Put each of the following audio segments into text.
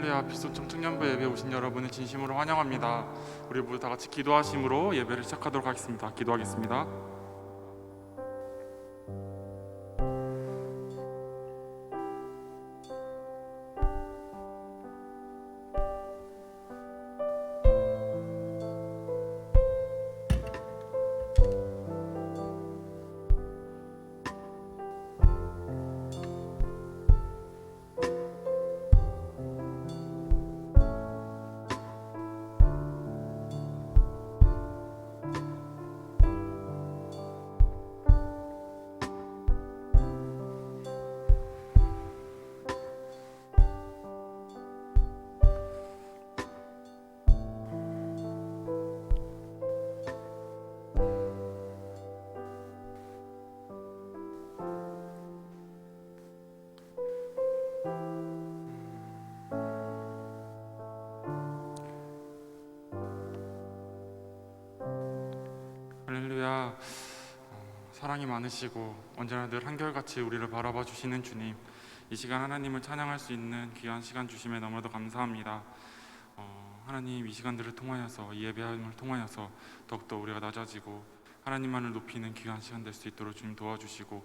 할렐루야. 빛소청 청년부 예배 오신 여러분을 진심으로 환영합니다. 우리 모두 다 같이 기도하심으로 예배를 시작하도록 하겠습니다. 기도하겠습니다. 할렐루야. 사랑이 많으시고 언제나 늘 한결같이 우리를 바라봐 주시는 주님, 이 시간 하나님을 찬양할 수 있는 귀한 시간 주심에 너무나도 감사합니다. 하나님, 이 시간들을 통하여서, 이 예배함을 통하여서 더욱더 우리가 낮아지고 하나님만을 높이는 귀한 시간 될 수 있도록 주님 도와주시고,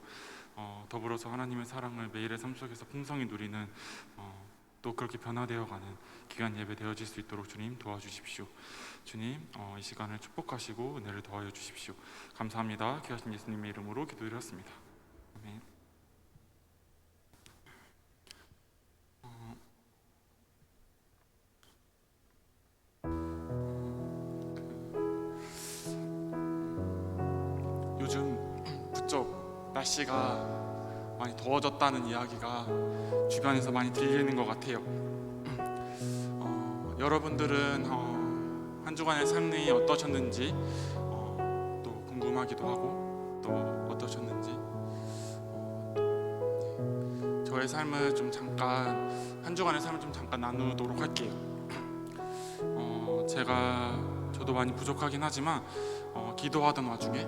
더불어서 하나님의 사랑을 매일의 삶 속에서 풍성히 누리는 또 그렇게 변화되어가는 귀한 예배 되어질 수 있도록 주님 도와주십시오. 주님, 이 시간을 축복하시고 은혜를 더하여 주십시오. 감사합니다. 귀하신 예수님의 이름으로 기도드렸습니다. 아멘. 요즘 부쩍 날씨가 많이 더워졌다는 이야기가 주변에서 많이 들리는 것 같아요. 여러분들은 한 주간의 삶이 어떠셨는지 또 궁금하기도 하고, 또 어떠셨는지 저의 삶을 좀 잠깐, 한 주간의 삶을 좀 잠깐 나누도록 할게요. 저도 많이 부족하긴 하지만 기도하던 와중에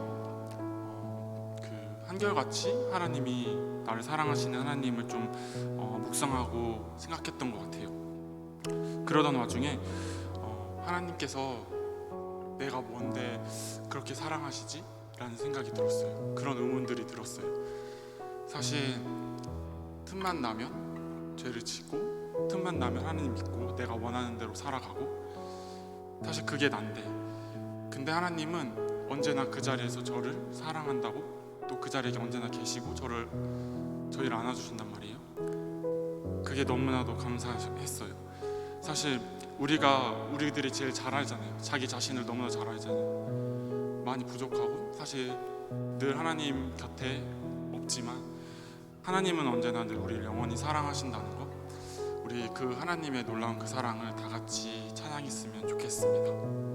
한결같이 하나님이 나를 사랑하시는 하나님을 좀 묵상하고 생각했던 것 같아요. 그러던 와중에 하나님께서 내가 뭔데 그렇게 사랑하시지? 라는 생각이 들었어요. 그런 의문들이 들었어요. 사실 틈만 나면 죄를 짓고, 틈만 나면 하나님 믿고 내가 원하는 대로 살아가고, 사실 그게 난데, 근데 하나님은 언제나 그 자리에서 저를 사랑한다고, 또 그 자리에 언제나 계시고 저희를 안아주신단 말이에요. 그게 너무나도 감사했어요. 사실 우리들이 제일 잘 알잖아요. 자기 자신을 너무나 잘 알잖아요. 많이 부족하고 사실 늘 하나님 곁에 없지만 하나님은 언제나 늘 우리를 영원히 사랑하신다는 것, 우리 그 하나님의 놀라운 그 사랑을 다 같이 찬양했으면 좋겠습니다.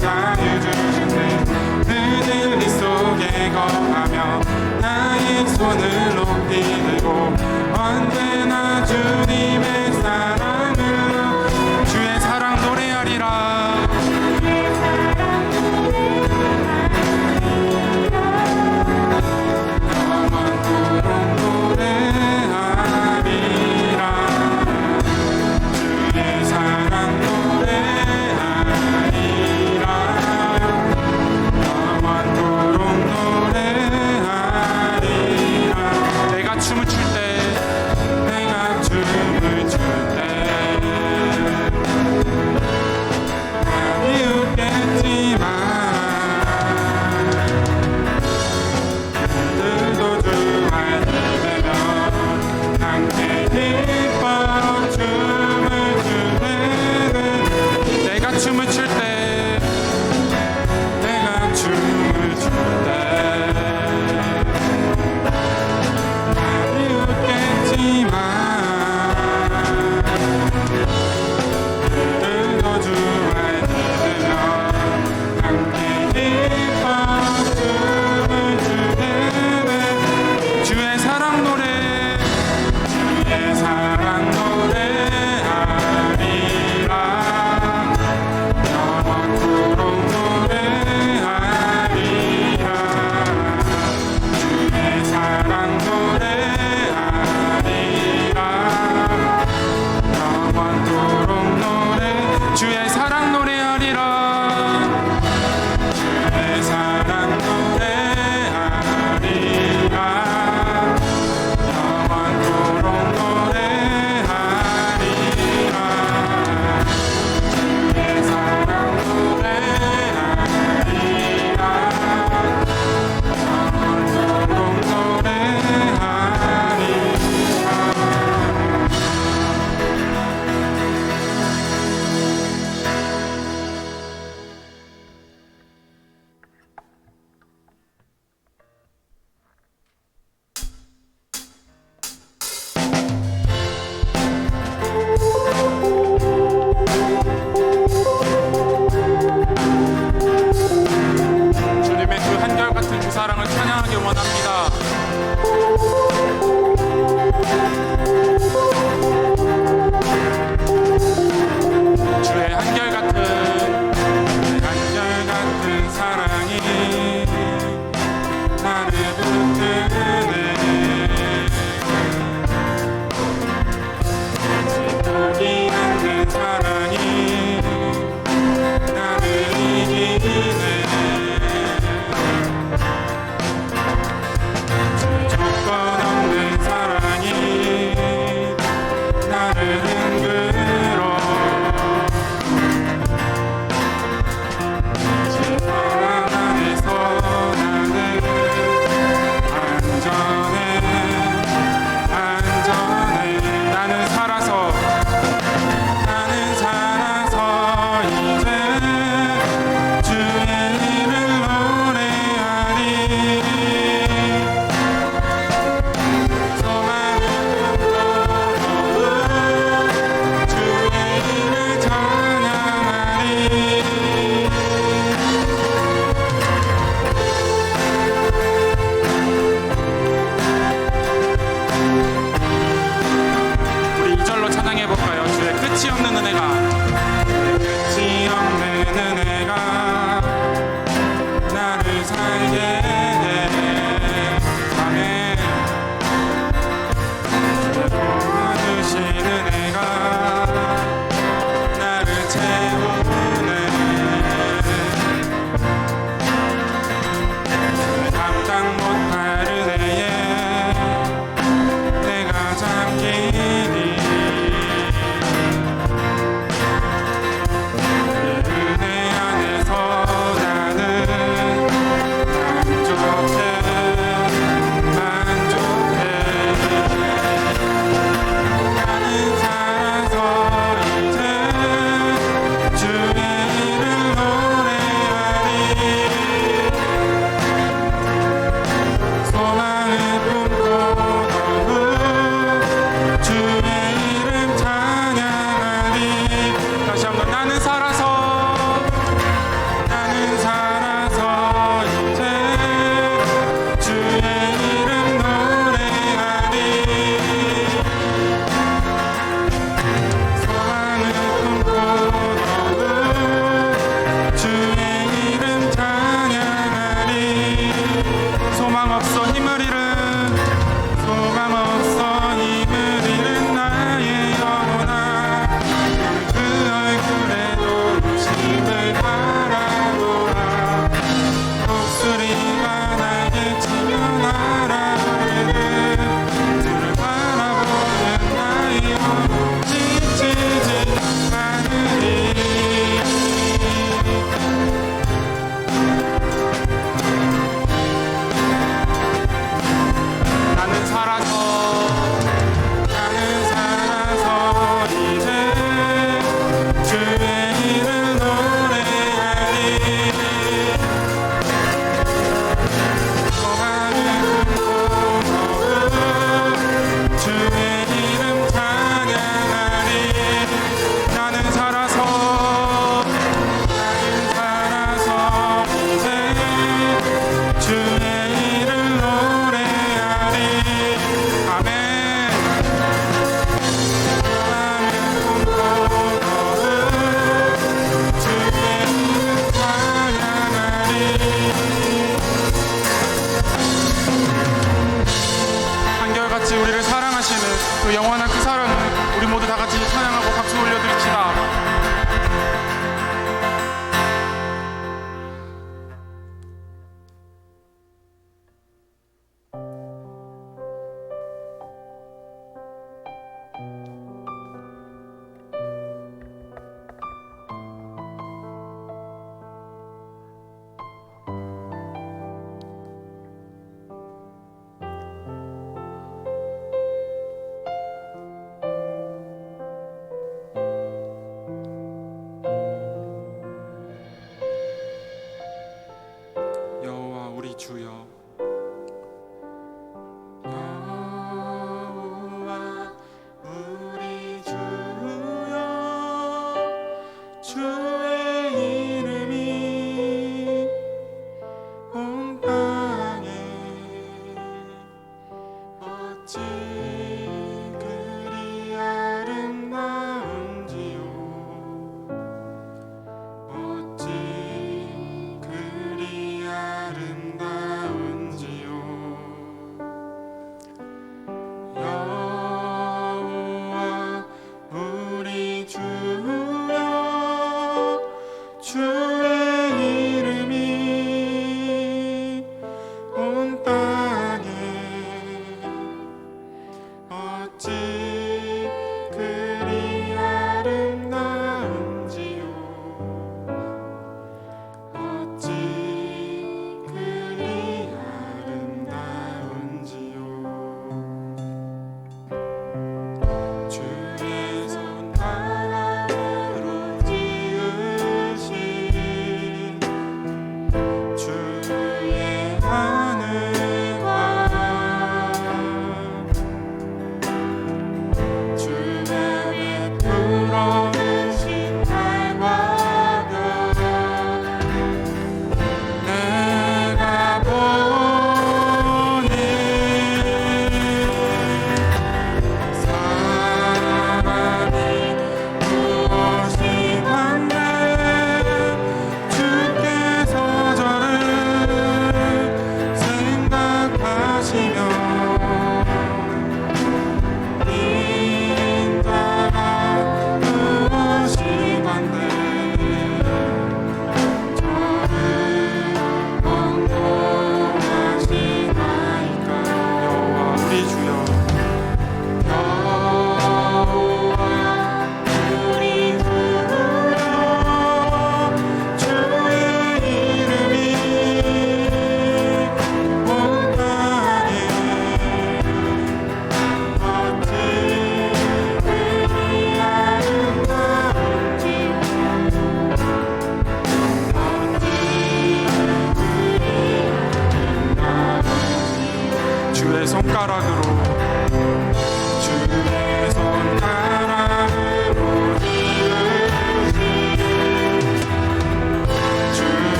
자유주시네 늦은 이 속에 거하며 나의 손을 높이 들고 언제나 주님의 사랑을 주의 사랑 노래하리라 영원토록 노래하리라 주의 사랑 노래하리라 영원토록 노래하리라 내가 춤을 출 때 내가 춤을 출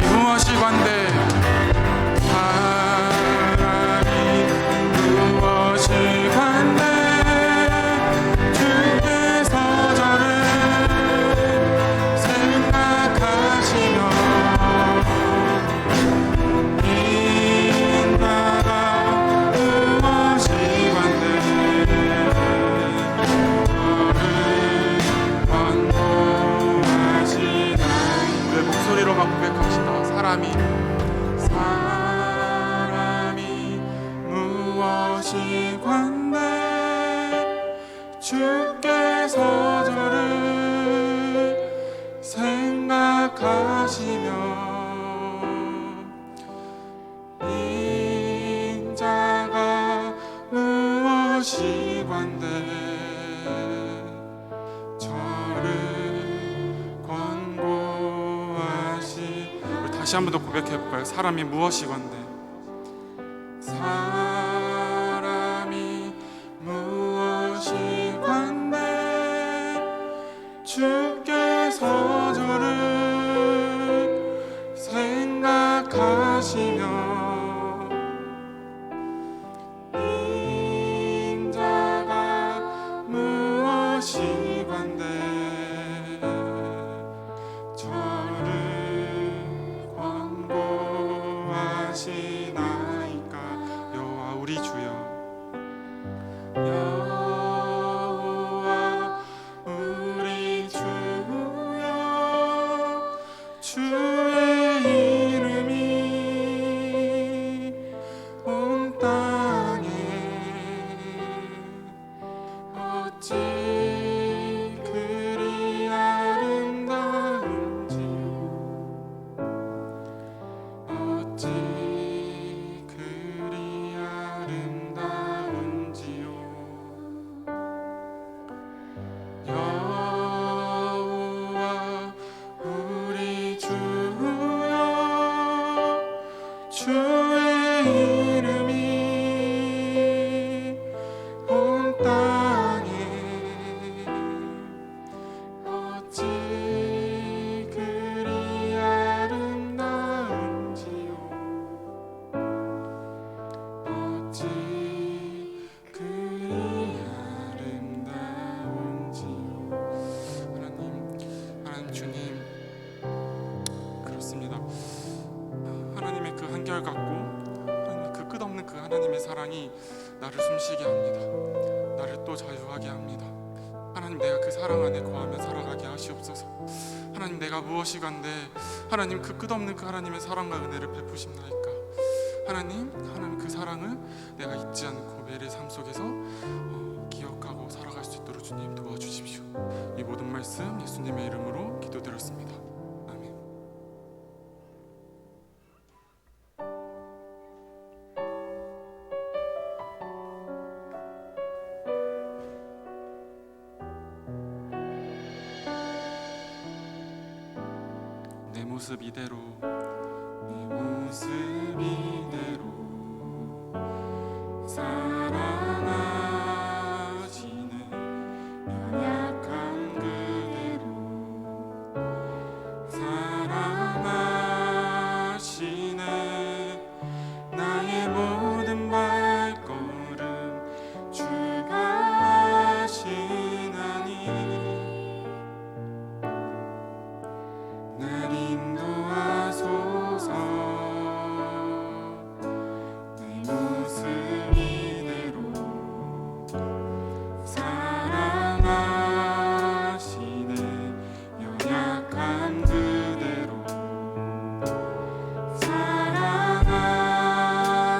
사람이 무엇이 관대 사람이 무엇이 관대 주께서 저를 생각하시며 인자가 무엇이 관대 저를 목소리로만 고백합시다. 사람이 무엇이 관대 주께서 저를 생각하시며 인자가 무엇이 관대 저를 권고하시. 우리 다시 한 번 더 고백해 볼까요? 사람이 무엇이 관대 사람이 무엇이 관대 주께서 저를 생각하시며 인자가 무엇이 관대 저를 권고하시나이까. 여호와 우리 주여 여호와 우리 주여 주의 이름이 온 땅에 어찌 그리 아름다운지 어찌 그리 아름다운지요. 여호와 우리 주여 주의 이름이 온 땅에 어찌 그리 아름다운지요 어찌 그리 아름다운지요. 하나님 주님, 그렇습니다. 하나님의 그 한결같고 하나님의 그 끝없는 그 하나님의 사랑이 나를 숨쉬게 합니다. 나를 또 자유하게 합니다. 하나님, 내가 그 사랑 안에 거하며 살아가게 하시옵소서. 하나님, 내가 무엇이 간데 하나님 그 끝없는 그 하나님의 사랑과 은혜를 베푸심나이까. 하나님 그 사랑을 내가 잊지 않고 매일의 삶 속에서 기억하고 살아갈 수 있도록 주님 도와주십시오. 이 모든 말씀 예수님의 이름으로 기도드렸습니다. 아멘. 내 모습 이대로 내 모습 이대로 사랑하시는 연약한 그대로 사랑하시는 나의 모든 발걸음 주가 하시나니 날 인도하소서. 내 모습 이대로 사랑하시네 연약한 그대로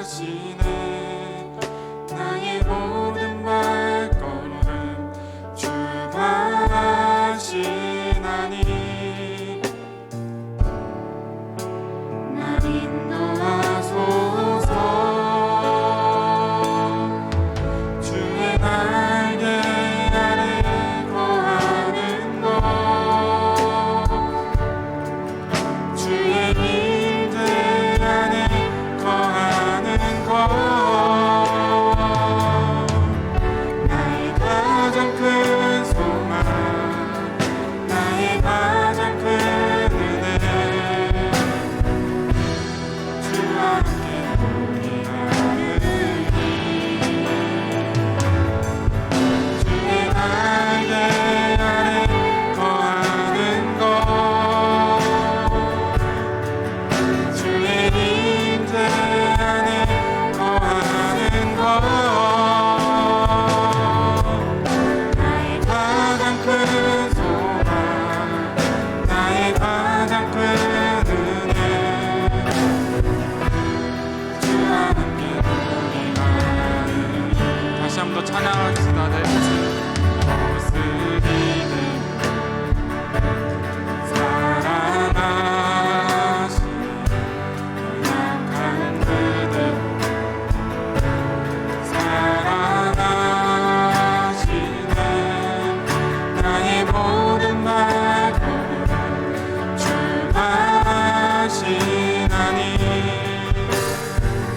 사랑하시네 나의 모든 발걸음 주가 하시나니 나의 가장 큰 은혜 주와 함께 동행하는 다시 한 번 더 찬양하겠습니다. 내 모습 이름 사랑하신 약한 그대 사랑하시네 나의 모든 말고 주하시나니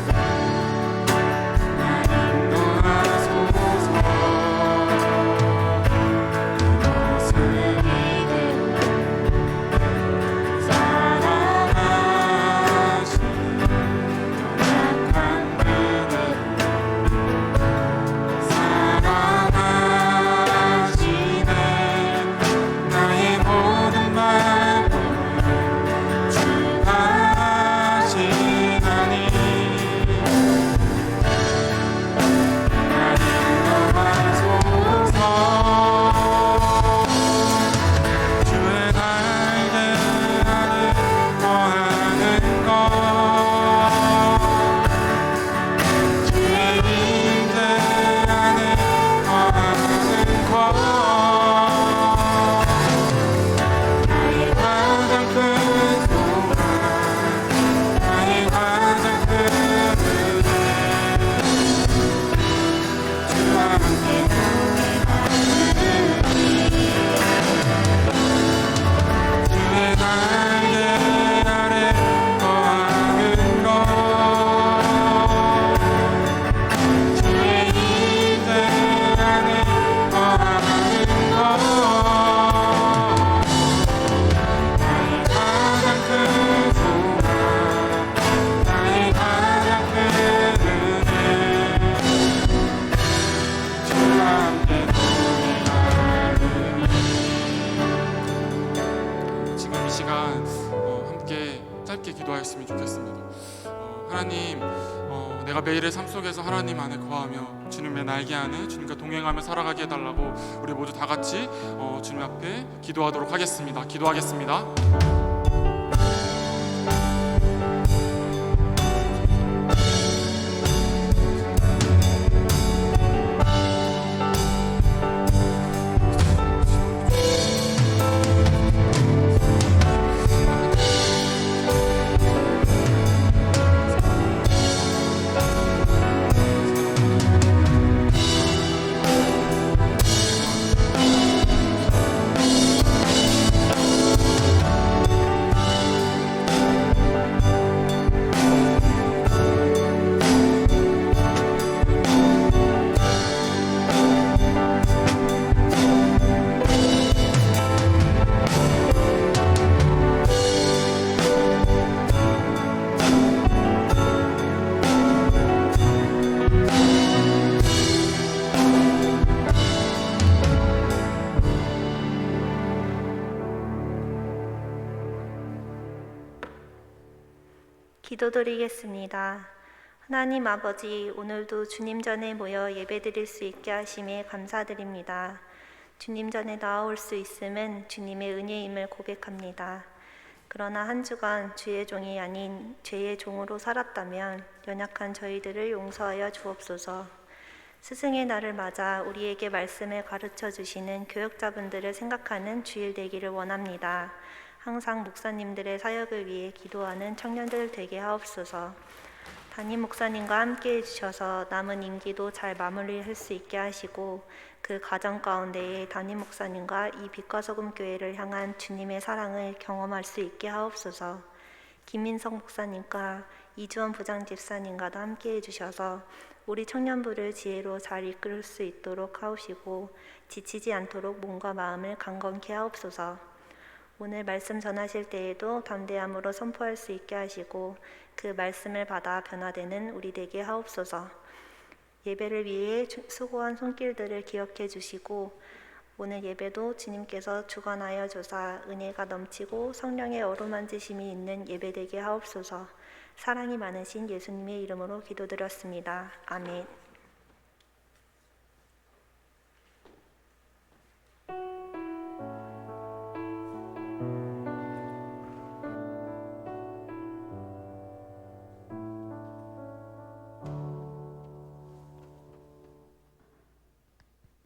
나 인도하소서 이곳을 이름 사랑하신 연약한 그대 사랑하시네 나의 모든 말고 주하시나니 나 인도하소서 주의 날개 아래 거하는 것 주의 임재 안에 거하는 것 나의 가장 큰 소망 나의 가장 큰 은혜 주와 함께 주의 날개 아래 거하는 것 주의 임재 안에 거하는 것 나의 가장 큰 소망 나의 가장 큰 은혜 주와 함께 동행하는 지금 이 시간 함께 짧게 기도하였으면 좋겠습니다. 하나님, 내가 매일의 삶 속에서 하나님 안에 거하며 주님의 날개 안에 주님과 동행하며 살아가게 해달라고 우리 모두 다 같이 주님 앞에 기도하도록 하겠습니다. 기도하겠습니다. 기도드리겠습니다. 하나님 아버지, 오늘도 주님 전에 모여 예배드릴 수 있게 하심에 감사드립니다. 주님 전에 나아올 수 있음은 주님의 은혜임을 고백합니다. 그러나 한 주간 주의 종이 아닌 죄의 종으로 살았다면 연약한 저희들을 용서하여 주옵소서. 스승의 날을 맞아 우리에게 말씀을 가르쳐 주시는 교역자분들을 생각하는 주일 되기를 원합니다. 항상 목사님들의 사역을 위해 기도하는 청년들 되게 하옵소서. 담임 목사님과 함께 해주셔서 남은 임기도 잘 마무리할 수 있게 하시고 그 과정 가운데에 담임 목사님과 이 빛과 소금 교회를 향한 주님의 사랑을 경험할 수 있게 하옵소서. 김민성 목사님과 이주원 부장집사님과도 함께 해주셔서 우리 청년부를 지혜로 잘 이끌 수 있도록 하옵시고 지치지 않도록 몸과 마음을 강건케 하옵소서. 오늘 말씀 전하실 때에도 담대함으로 선포할 수 있게 하시고 그 말씀을 받아 변화되는 우리 되게 하옵소서. 예배를 위해 수고한 손길들을 기억해 주시고 오늘 예배도 주님께서 주관하여 주사 은혜가 넘치고 성령의 어루만지심이 있는 예배 되게 하옵소서. 사랑이 많으신 예수님의 이름으로 기도드렸습니다. 아멘.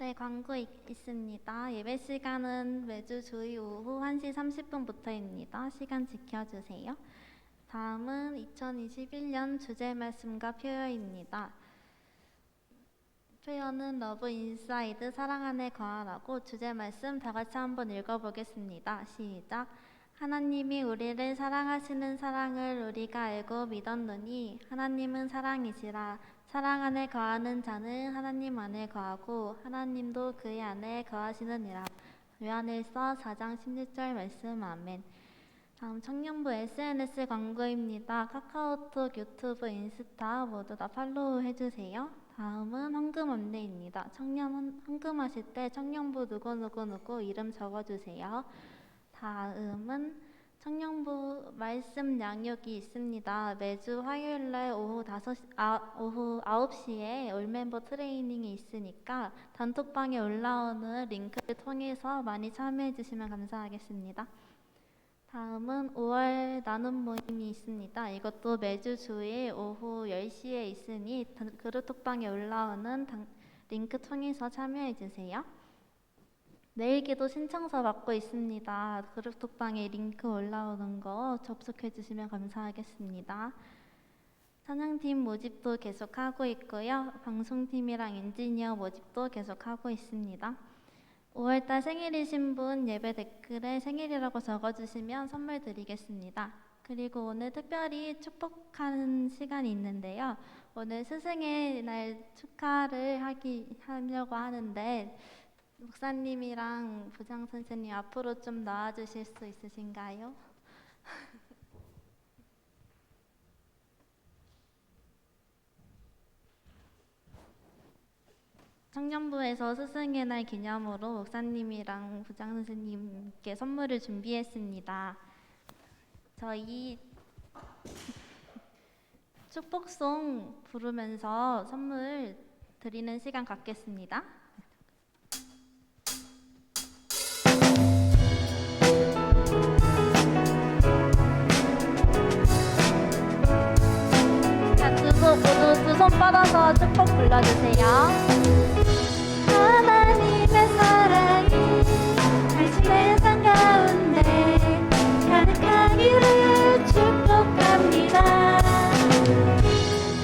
네, 광고 있습니다. 예배 시간은 매주 주일 오후 1시 30분부터입니다. 시간 지켜주세요. 다음은 2021년 주제 말씀과 표어입니다. 표현은 러브 인사이드 사랑 안에 거하라고 주제 말씀 다 같이 한번 읽어보겠습니다. 시작. 하나님이 우리를 사랑하시는 사랑을 우리가 알고 믿었노니 하나님은 사랑이시라. 사랑 안에 거하는 자는 하나님 안에 거하고 하나님도 그의 안에 거하시느니라. 요한일서 4장 16절 말씀. 아멘. 다음 청년부 SNS 광고입니다. 카카오톡, 유튜브, 인스타 모두 다 팔로우 해주세요. 다음은 헌금 안내입니다. 청년 헌금하실 때 청년부 누구누구 이름 적어주세요. 다음은 청년부 말씀 양육이 있습니다. 매주 화요일날 오후 9시에 올멤버 트레이닝이 있으니까 단톡방에 올라오는 링크를 통해서 많이 참여해 주시면 감사하겠습니다. 다음은 5월 나눔 모임이 있습니다. 이것도 매주 주일 오후 10시에 있으니 그룹톡방에 올라오는 링크 통해서 참여해 주세요. 내일 기도 신청서 받고 있습니다. 그룹톡방에 링크 올라오는 거 접속해 주시면 감사하겠습니다. 찬양팀 모집도 계속하고 있고요. 방송팀이랑 엔지니어 모집도 계속하고 있습니다. 5월달 생일이신 분 예배 댓글에 생일이라고 적어주시면 선물 드리겠습니다. 그리고 오늘 특별히 축복하는 시간이 있는데요. 오늘 스승의 날 축하를 하려고 하는데 목사님이랑 부장 선생님 앞으로 좀 나와주실 수 있으신가요? 청년부에서 스승의 날 기념으로 목사님이랑 부장 선생님께 선물을 준비했습니다. 저희 축복송 부르면서 선물 드리는 시간 갖겠습니다. 자, 모두 두 손 뻗어서 축복 불러주세요. 하나님의 사랑이 당신의 삶 가운데 가득하기를 축복합니다.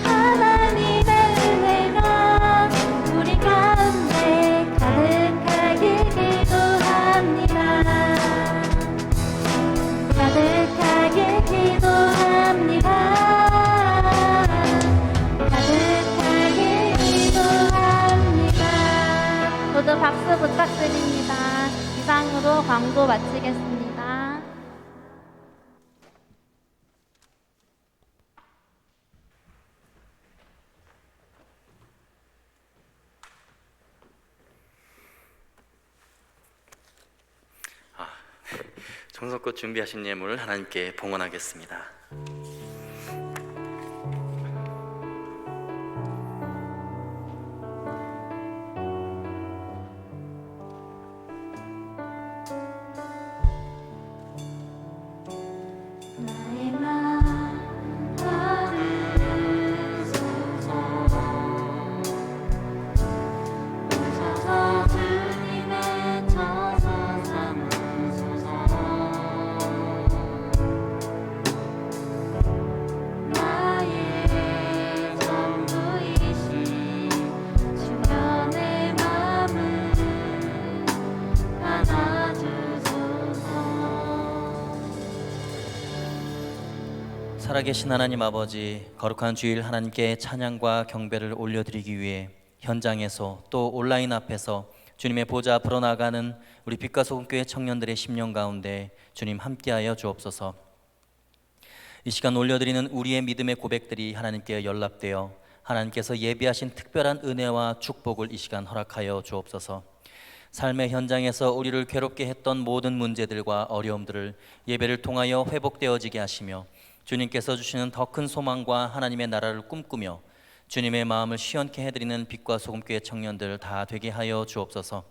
하나님의 은혜가 우리 가운데 가득하길 기도합니다. 가득하길 기도합니다. 모두 박수 부탁드립니다. 이상으로 광고 마치겠습니다. 정성껏 준비하신 예물을 하나님께 봉헌하겠습니다. 살아계신 하나님 아버지, 거룩한 주일 하나님께 찬양과 경배를 올려드리기 위해 현장에서 또 온라인 앞에서 주님의 보좌 앞으로 나가는 우리 빛과 소금교회 청년들의 심령 가운데 주님 함께하여 주옵소서. 이 시간 올려드리는 우리의 믿음의 고백들이 하나님께 연락되어 하나님께서 예비하신 특별한 은혜와 축복을 이 시간 허락하여 주옵소서. 삶의 현장에서 우리를 괴롭게 했던 모든 문제들과 어려움들을 예배를 통하여 회복되어지게 하시며 주님께서 주시는 더 큰 소망과 하나님의 나라를 꿈꾸며 주님의 마음을 시원케 해드리는 빛과 소금교회 청년들 다 되게 하여 주옵소서.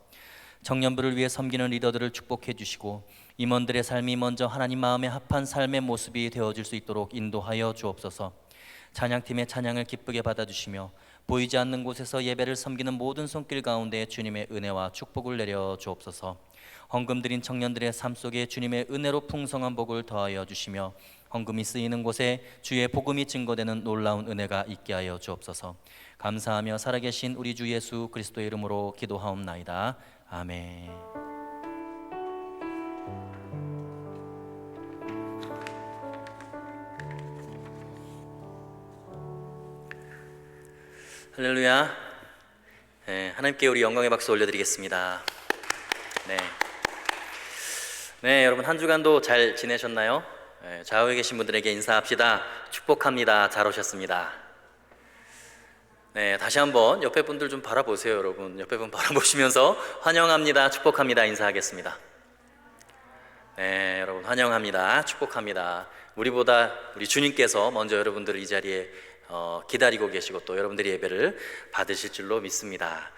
청년부를 위해 섬기는 리더들을 축복해 주시고 임원들의 삶이 먼저 하나님 마음에 합한 삶의 모습이 되어질 수 있도록 인도하여 주옵소서. 찬양팀의 찬양을 기쁘게 받아주시며 보이지 않는 곳에서 예배를 섬기는 모든 손길 가운데 주님의 은혜와 축복을 내려 주옵소서. 헌금 드린 청년들의 삶 속에 주님의 은혜로 풍성한 복을 더하여 주시며 헌금이 쓰이는 곳에 주의 복음이 증거되는 놀라운 은혜가 있게 하여 주옵소서. 감사하며 살아계신 우리 주 예수 그리스도의 이름으로 기도하옵나이다. 아멘. 할렐루야. 네, 하나님께 우리 영광의 박수 올려드리겠습니다. 네, 여러분 한 주간도 잘 지내셨나요? 네, 좌우에 계신 분들에게 인사합시다. 축복합니다. 잘 오셨습니다. 네, 다시 한번 옆에 분들 좀 바라보세요. 여러분 옆에 분 바라보시면서 환영합니다. 축복합니다. 인사하겠습니다. 네, 여러분 환영합니다. 축복합니다. 우리보다 우리 주님께서 먼저 여러분들을 이 자리에 기다리고 계시고 또 여러분들이 예배를 받으실 줄로 믿습니다.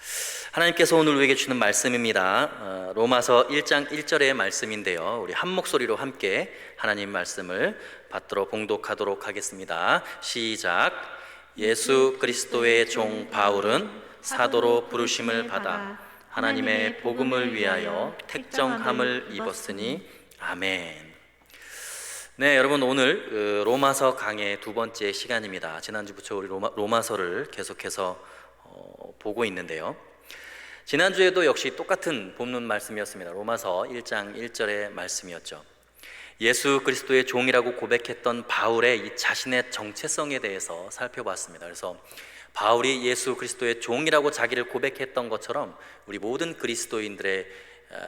하나님께서 오늘 우리에게 주는 말씀입니다. 로마서 1장 1절의 말씀인데요, 우리 한 목소리로 함께 하나님 말씀을 받들어 봉독하도록 하겠습니다. 시작. 예수 그리스도의 종 바울은 사도로 부르심을 받아 하나님의 복음을 위하여 택정함을 입었으니 아멘. 네, 여러분 오늘 로마서 강의 두 번째 시간입니다. 지난주부터 우리 로마서를 계속해서 보고 있는데요, 지난주에도 역시 똑같은 본문 말씀이었습니다. 로마서 1장 1절의 말씀이었죠. 예수 그리스도의 종이라고 고백했던 바울의 이 자신의 정체성에 대해서 살펴봤습니다. 그래서 바울이 예수 그리스도의 종이라고 자기를 고백했던 것처럼 우리 모든 그리스도인들의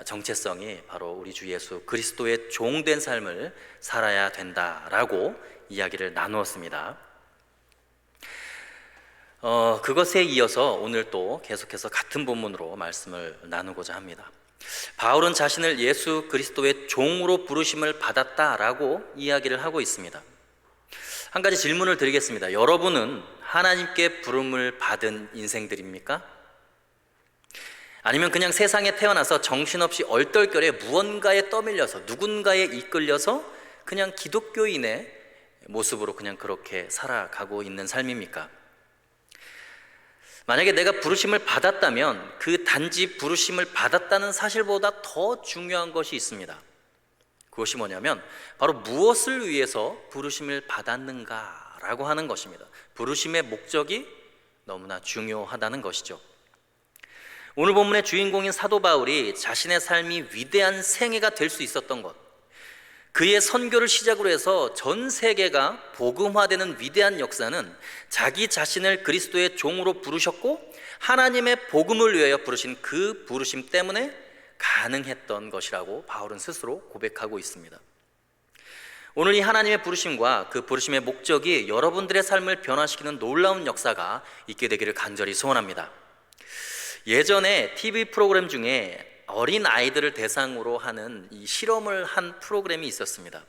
정체성이 바로 우리 주 예수 그리스도의 종된 삶을 살아야 된다라고 이야기를 나누었습니다. 그것에 이어서 오늘 또 계속해서 같은 본문으로 말씀을 나누고자 합니다. 바울은 자신을 예수 그리스도의 종으로 부르심을 받았다라고 이야기를 하고 있습니다. 한 가지 질문을 드리겠습니다. 여러분은 하나님께 부름을 받은 인생들입니까? 아니면 그냥 세상에 태어나서 정신없이 얼떨결에 무언가에 떠밀려서 누군가에 이끌려서 그냥 기독교인의 모습으로 그냥 그렇게 살아가고 있는 삶입니까? 만약에 내가 부르심을 받았다면 그 단지 부르심을 받았다는 사실보다 더 중요한 것이 있습니다. 그것이 뭐냐면 바로 무엇을 위해서 부르심을 받았는가라고 하는 것입니다. 부르심의 목적이 너무나 중요하다는 것이죠. 오늘 본문의 주인공인 사도 바울이 자신의 삶이 위대한 생애가 될 수 있었던 것, 그의 선교를 시작으로 해서 전 세계가 복음화되는 위대한 역사는 자기 자신을 그리스도의 종으로 부르셨고 하나님의 복음을 위하여 부르신 그 부르심 때문에 가능했던 것이라고 바울은 스스로 고백하고 있습니다. 오늘 이 하나님의 부르심과 그 부르심의 목적이 여러분들의 삶을 변화시키는 놀라운 역사가 있게 되기를 간절히 소원합니다. 예전에 TV 프로그램 중에 어린 아이들을 대상으로 하는 이 실험을 한 프로그램이 있었습니다.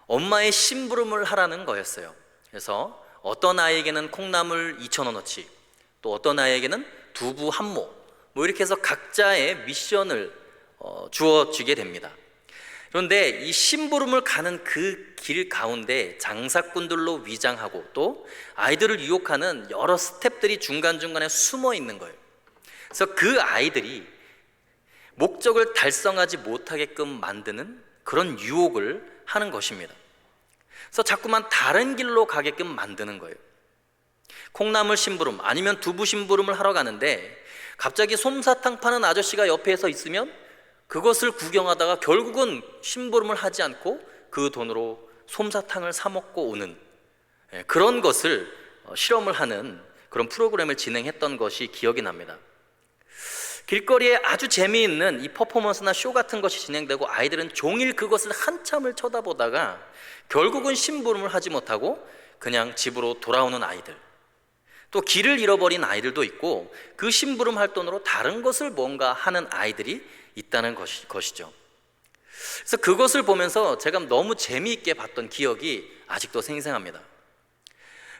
엄마의 심부름을 하라는 거였어요. 그래서 어떤 아이에게는 콩나물 2,000원어치, 또 어떤 아이에게는 두부 한 모, 이렇게 해서 각자의 미션을 주어지게 됩니다. 그런데 이 심부름을 가는 그 길 가운데 장사꾼들로 위장하고 또 아이들을 유혹하는 여러 스텝들이 중간중간에 숨어 있는 거예요. 그래서 그 아이들이 목적을 달성하지 못하게끔 만드는 그런 유혹을 하는 것입니다. 그래서 자꾸만 다른 길로 가게끔 만드는 거예요. 콩나물 심부름 아니면 두부 심부름을 하러 가는데 갑자기 솜사탕 파는 아저씨가 옆에서 있으면 그것을 구경하다가 결국은 심부름을 하지 않고 그 돈으로 솜사탕을 사 먹고 오는 그런 것을 실험을 하는 그런 프로그램을 진행했던 것이 기억이 납니다. 길거리에 아주 재미있는 이 퍼포먼스나 쇼 같은 것이 진행되고 아이들은 종일 그것을 한참을 쳐다보다가 결국은 심부름을 하지 못하고 그냥 집으로 돌아오는 아이들, 또 길을 잃어버린 아이들도 있고 그 심부름 할 돈으로 다른 것을 뭔가 하는 아이들이 있다는 것이죠. 그래서 그것을 보면서 제가 너무 재미있게 봤던 기억이 아직도 생생합니다.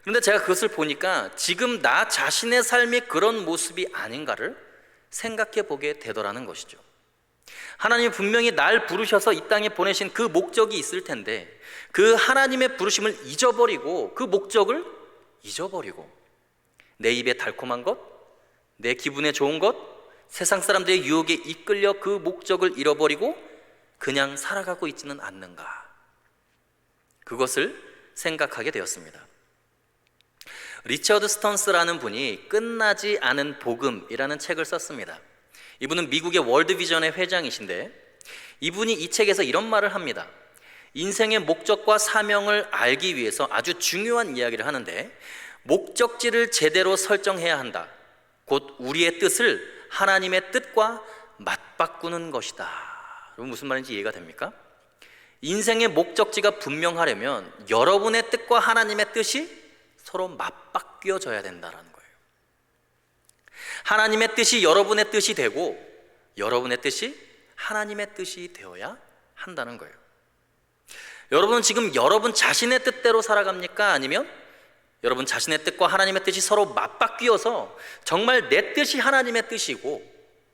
그런데 제가 그것을 보니까 지금 나 자신의 삶이 그런 모습이 아닌가를 생각해 보게 되더라는 것이죠. 하나님이 분명히 날 부르셔서 이 땅에 보내신 그 목적이 있을 텐데 그 하나님의 부르심을 잊어버리고 그 목적을 잊어버리고 내 입에 달콤한 것, 내 기분에 좋은 것, 세상 사람들의 유혹에 이끌려 그 목적을 잃어버리고 그냥 살아가고 있지는 않는가? 그것을 생각하게 되었습니다. 리처드 스턴스라는 분이 끝나지 않은 복음이라는 책을 썼습니다. 이분은 미국의 월드비전의 회장이신데 이분이 이 책에서 이런 말을 합니다. 인생의 목적과 사명을 알기 위해서 아주 중요한 이야기를 하는데, 목적지를 제대로 설정해야 한다. 곧 우리의 뜻을 하나님의 뜻과 맞바꾸는 것이다. 여러분 무슨 말인지 이해가 됩니까? 인생의 목적지가 분명하려면 여러분의 뜻과 하나님의 뜻이 서로 맞바뀌어져야 된다는 거예요. 하나님의 뜻이 여러분의 뜻이 되고 여러분의 뜻이 하나님의 뜻이 되어야 한다는 거예요. 여러분은 지금 여러분 자신의 뜻대로 살아갑니까? 아니면 여러분 자신의 뜻과 하나님의 뜻이 서로 맞바뀌어서 정말 내 뜻이 하나님의 뜻이고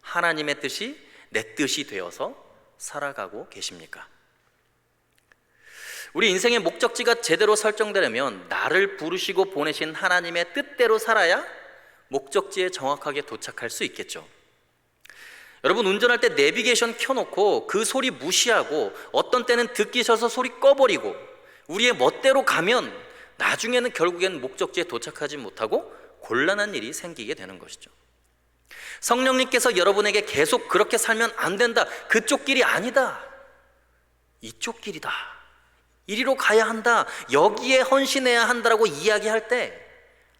하나님의 뜻이 내 뜻이 되어서 살아가고 계십니까? 우리 인생의 목적지가 제대로 설정되려면 나를 부르시고 보내신 하나님의 뜻대로 살아야 목적지에 정확하게 도착할 수 있겠죠. 여러분 운전할 때 내비게이션 켜놓고 그 소리 무시하고 어떤 때는 듣기 싫어서 소리 꺼버리고 우리의 멋대로 가면 나중에는 결국엔 목적지에 도착하지 못하고 곤란한 일이 생기게 되는 것이죠. 성령님께서 여러분에게 계속 그렇게 살면 안 된다, 그쪽 길이 아니다, 이쪽 길이다, 이리로 가야 한다, 여기에 헌신해야 한다라고 이야기할 때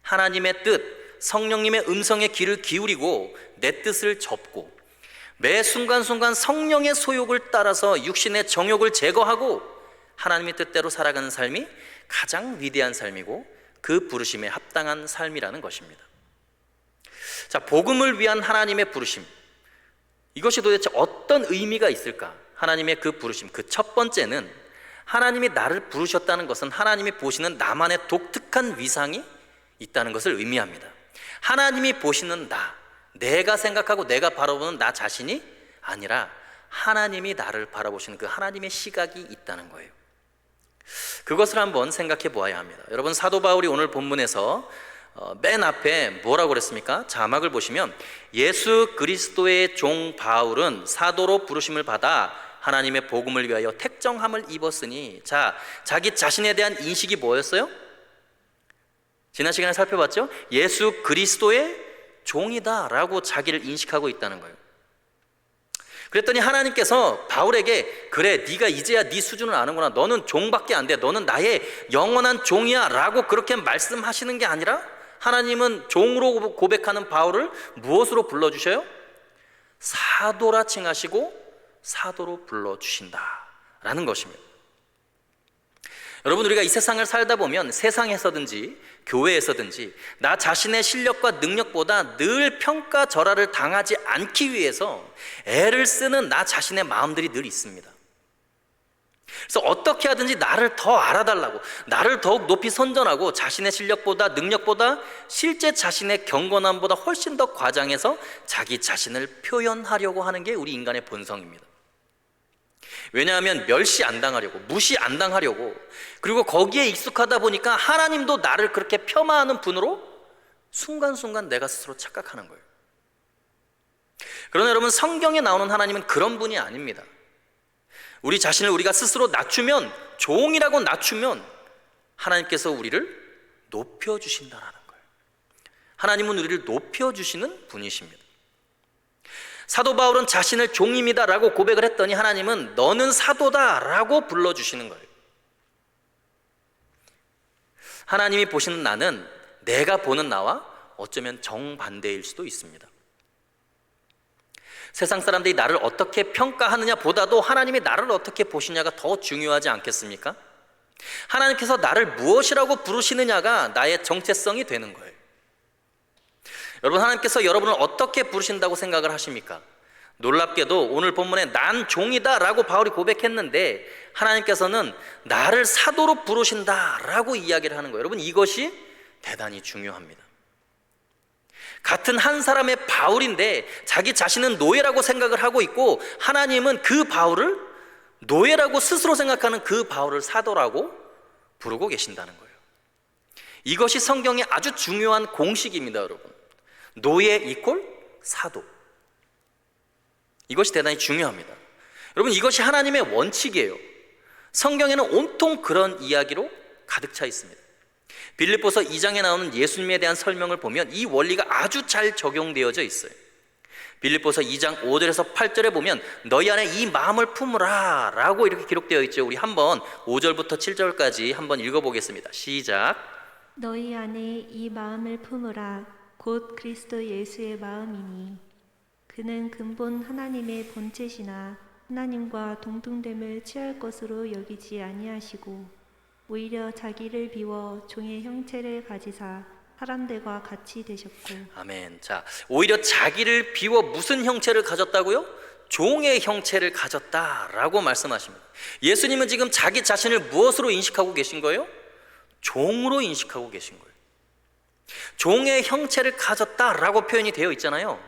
하나님의 뜻, 성령님의 음성에 귀를 기울이고 내 뜻을 접고 매 순간순간 성령의 소욕을 따라서 육신의 정욕을 제거하고 하나님의 뜻대로 살아가는 삶이 가장 위대한 삶이고 그 부르심에 합당한 삶이라는 것입니다. 자, 복음을 위한 하나님의 부르심, 이것이 도대체 어떤 의미가 있을까? 하나님의 그 부르심, 그 첫 번째는 하나님이 나를 부르셨다는 것은 하나님이 보시는 나만의 독특한 위상이 있다는 것을 의미합니다. 하나님이 보시는 나, 내가 생각하고 내가 바라보는 나 자신이 아니라 하나님이 나를 바라보시는 그 하나님의 시각이 있다는 거예요. 그것을 한번 생각해 보아야 합니다. 여러분 사도 바울이 오늘 본문에서 맨 앞에 뭐라고 그랬습니까? 자막을 보시면 예수 그리스도의 종 바울은 사도로 부르심을 받아 하나님의 복음을 위하여 택정함을 입었으니, 자, 자기 자신에 대한 인식이 뭐였어요? 지난 시간에 살펴봤죠? 예수 그리스도의 종이다 라고 자기를 인식하고 있다는 거예요. 그랬더니 하나님께서 바울에게 그래, 네가 이제야 네 수준을 아는구나, 너는 종밖에 안 돼, 너는 나의 영원한 종이야 라고 그렇게 말씀하시는 게 아니라 하나님은 종으로 고백하는 바울을 무엇으로 불러주셔요? 사도라 칭하시고 사도로 불러주신다 라는 것입니다. 여러분 우리가 이 세상을 살다 보면 세상에서든지 교회에서든지 나 자신의 실력과 능력보다 늘 평가절하를 당하지 않기 위해서 애를 쓰는 나 자신의 마음들이 늘 있습니다. 그래서 어떻게 하든지 나를 더 알아달라고, 나를 더욱 높이 선전하고 자신의 실력보다 능력보다 실제 자신의 경건함보다 훨씬 더 과장해서 자기 자신을 표현하려고 하는 게 우리 인간의 본성입니다. 왜냐하면 멸시 안 당하려고, 무시 안 당하려고, 그리고 거기에 익숙하다 보니까 하나님도 나를 그렇게 폄하하는 분으로 순간순간 내가 스스로 착각하는 거예요. 그러나 여러분 성경에 나오는 하나님은 그런 분이 아닙니다. 우리 자신을 우리가 스스로 낮추면, 종이라고 낮추면 하나님께서 우리를 높여주신다라는 거예요. 하나님은 우리를 높여주시는 분이십니다. 사도 바울은 자신을 종입니다 라고 고백을 했더니 하나님은 너는 사도다 라고 불러주시는 거예요. 하나님이 보시는 나는 내가 보는 나와 어쩌면 정반대일 수도 있습니다. 세상 사람들이 나를 어떻게 평가하느냐 보다도 하나님이 나를 어떻게 보시냐가 더 중요하지 않겠습니까? 하나님께서 나를 무엇이라고 부르시느냐가 나의 정체성이 되는 거예요. 여러분 하나님께서 여러분을 어떻게 부르신다고 생각을 하십니까? 놀랍게도 오늘 본문에 난 종이다 라고 바울이 고백했는데 하나님께서는 나를 사도로 부르신다 라고 이야기를 하는 거예요. 여러분 이것이 대단히 중요합니다. 같은 한 사람의 바울인데 자기 자신은 노예라고 생각을 하고 있고 하나님은 그 바울을 노예라고 스스로 생각하는 그 바울을 사도라고 부르고 계신다는 거예요. 이것이 성경의 아주 중요한 공식입니다, 여러분. 노예 이꼴 사도. 이것이 대단히 중요합니다. 여러분, 이것이 하나님의 원칙이에요. 성경에는 온통 그런 이야기로 가득 차 있습니다. 빌립보서 2장에 나오는 예수님에 대한 설명을 보면 이 원리가 아주 잘 적용되어져 있어요. 빌립보서 2장 5절에서 8절에 보면 너희 안에 이 마음을 품으라 라고 이렇게 기록되어 있죠. 우리 한번 5절부터 7절까지 한번 읽어보겠습니다. 시작. 너희 안에 이 마음을 품으라. 곧 그리스도 예수의 마음이니 그는 근본 하나님의 본체시나 하나님과 동등됨을 취할 것으로 여기지 아니하시고 오히려 자기를 비워 종의 형체를 가지사 사람들과 같이 되셨고. 아멘. 자, 오히려 자기를 비워 무슨 형체를 가졌다고요? 종의 형체를 가졌다라고 말씀하십니다. 예수님은 지금 자기 자신을 무엇으로 인식하고 계신 거예요? 종으로 인식하고 계신 거예요. 종의 형체를 가졌다라고 표현이 되어 있잖아요.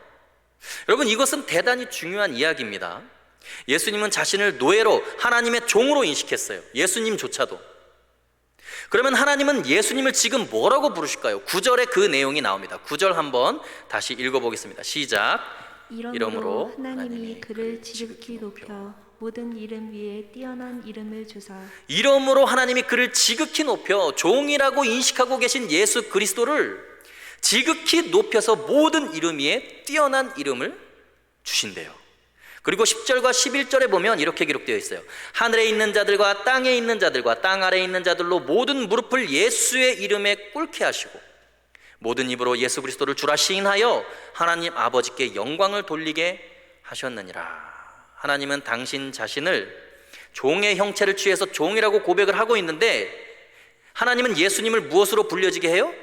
여러분, 이것은 대단히 중요한 이야기입니다. 예수님은 자신을 노예로 하나님의 종으로 인식했어요. 예수님조차도. 그러면 하나님은 예수님을 지금 뭐라고 부르실까요? 9절에 그 내용이 나옵니다. 9절 한번 다시 읽어보겠습니다. 시작. 이러므로 하나님이 그를 지극히 높여 모든 이름 위에 뛰어난 이름을 주사. 이러므로 하나님이 그를 지극히 높여 종이라고 인식하고 계신 예수 그리스도를 지극히 높여서 모든 이름 위에 뛰어난 이름을 주신대요. 그리고 10절과 11절에 보면 이렇게 기록되어 있어요. 하늘에 있는 자들과 땅에 있는 자들과 땅 아래에 있는 자들로 모든 무릎을 예수의 이름에 꿇게 하시고 모든 입으로 예수 그리스도를 주라 시인하여 하나님 아버지께 영광을 돌리게 하셨느니라. 하나님은 당신 자신을 종의 형체를 취해서 종이라고 고백을 하고 있는데 하나님은 예수님을 무엇으로 불려지게 해요?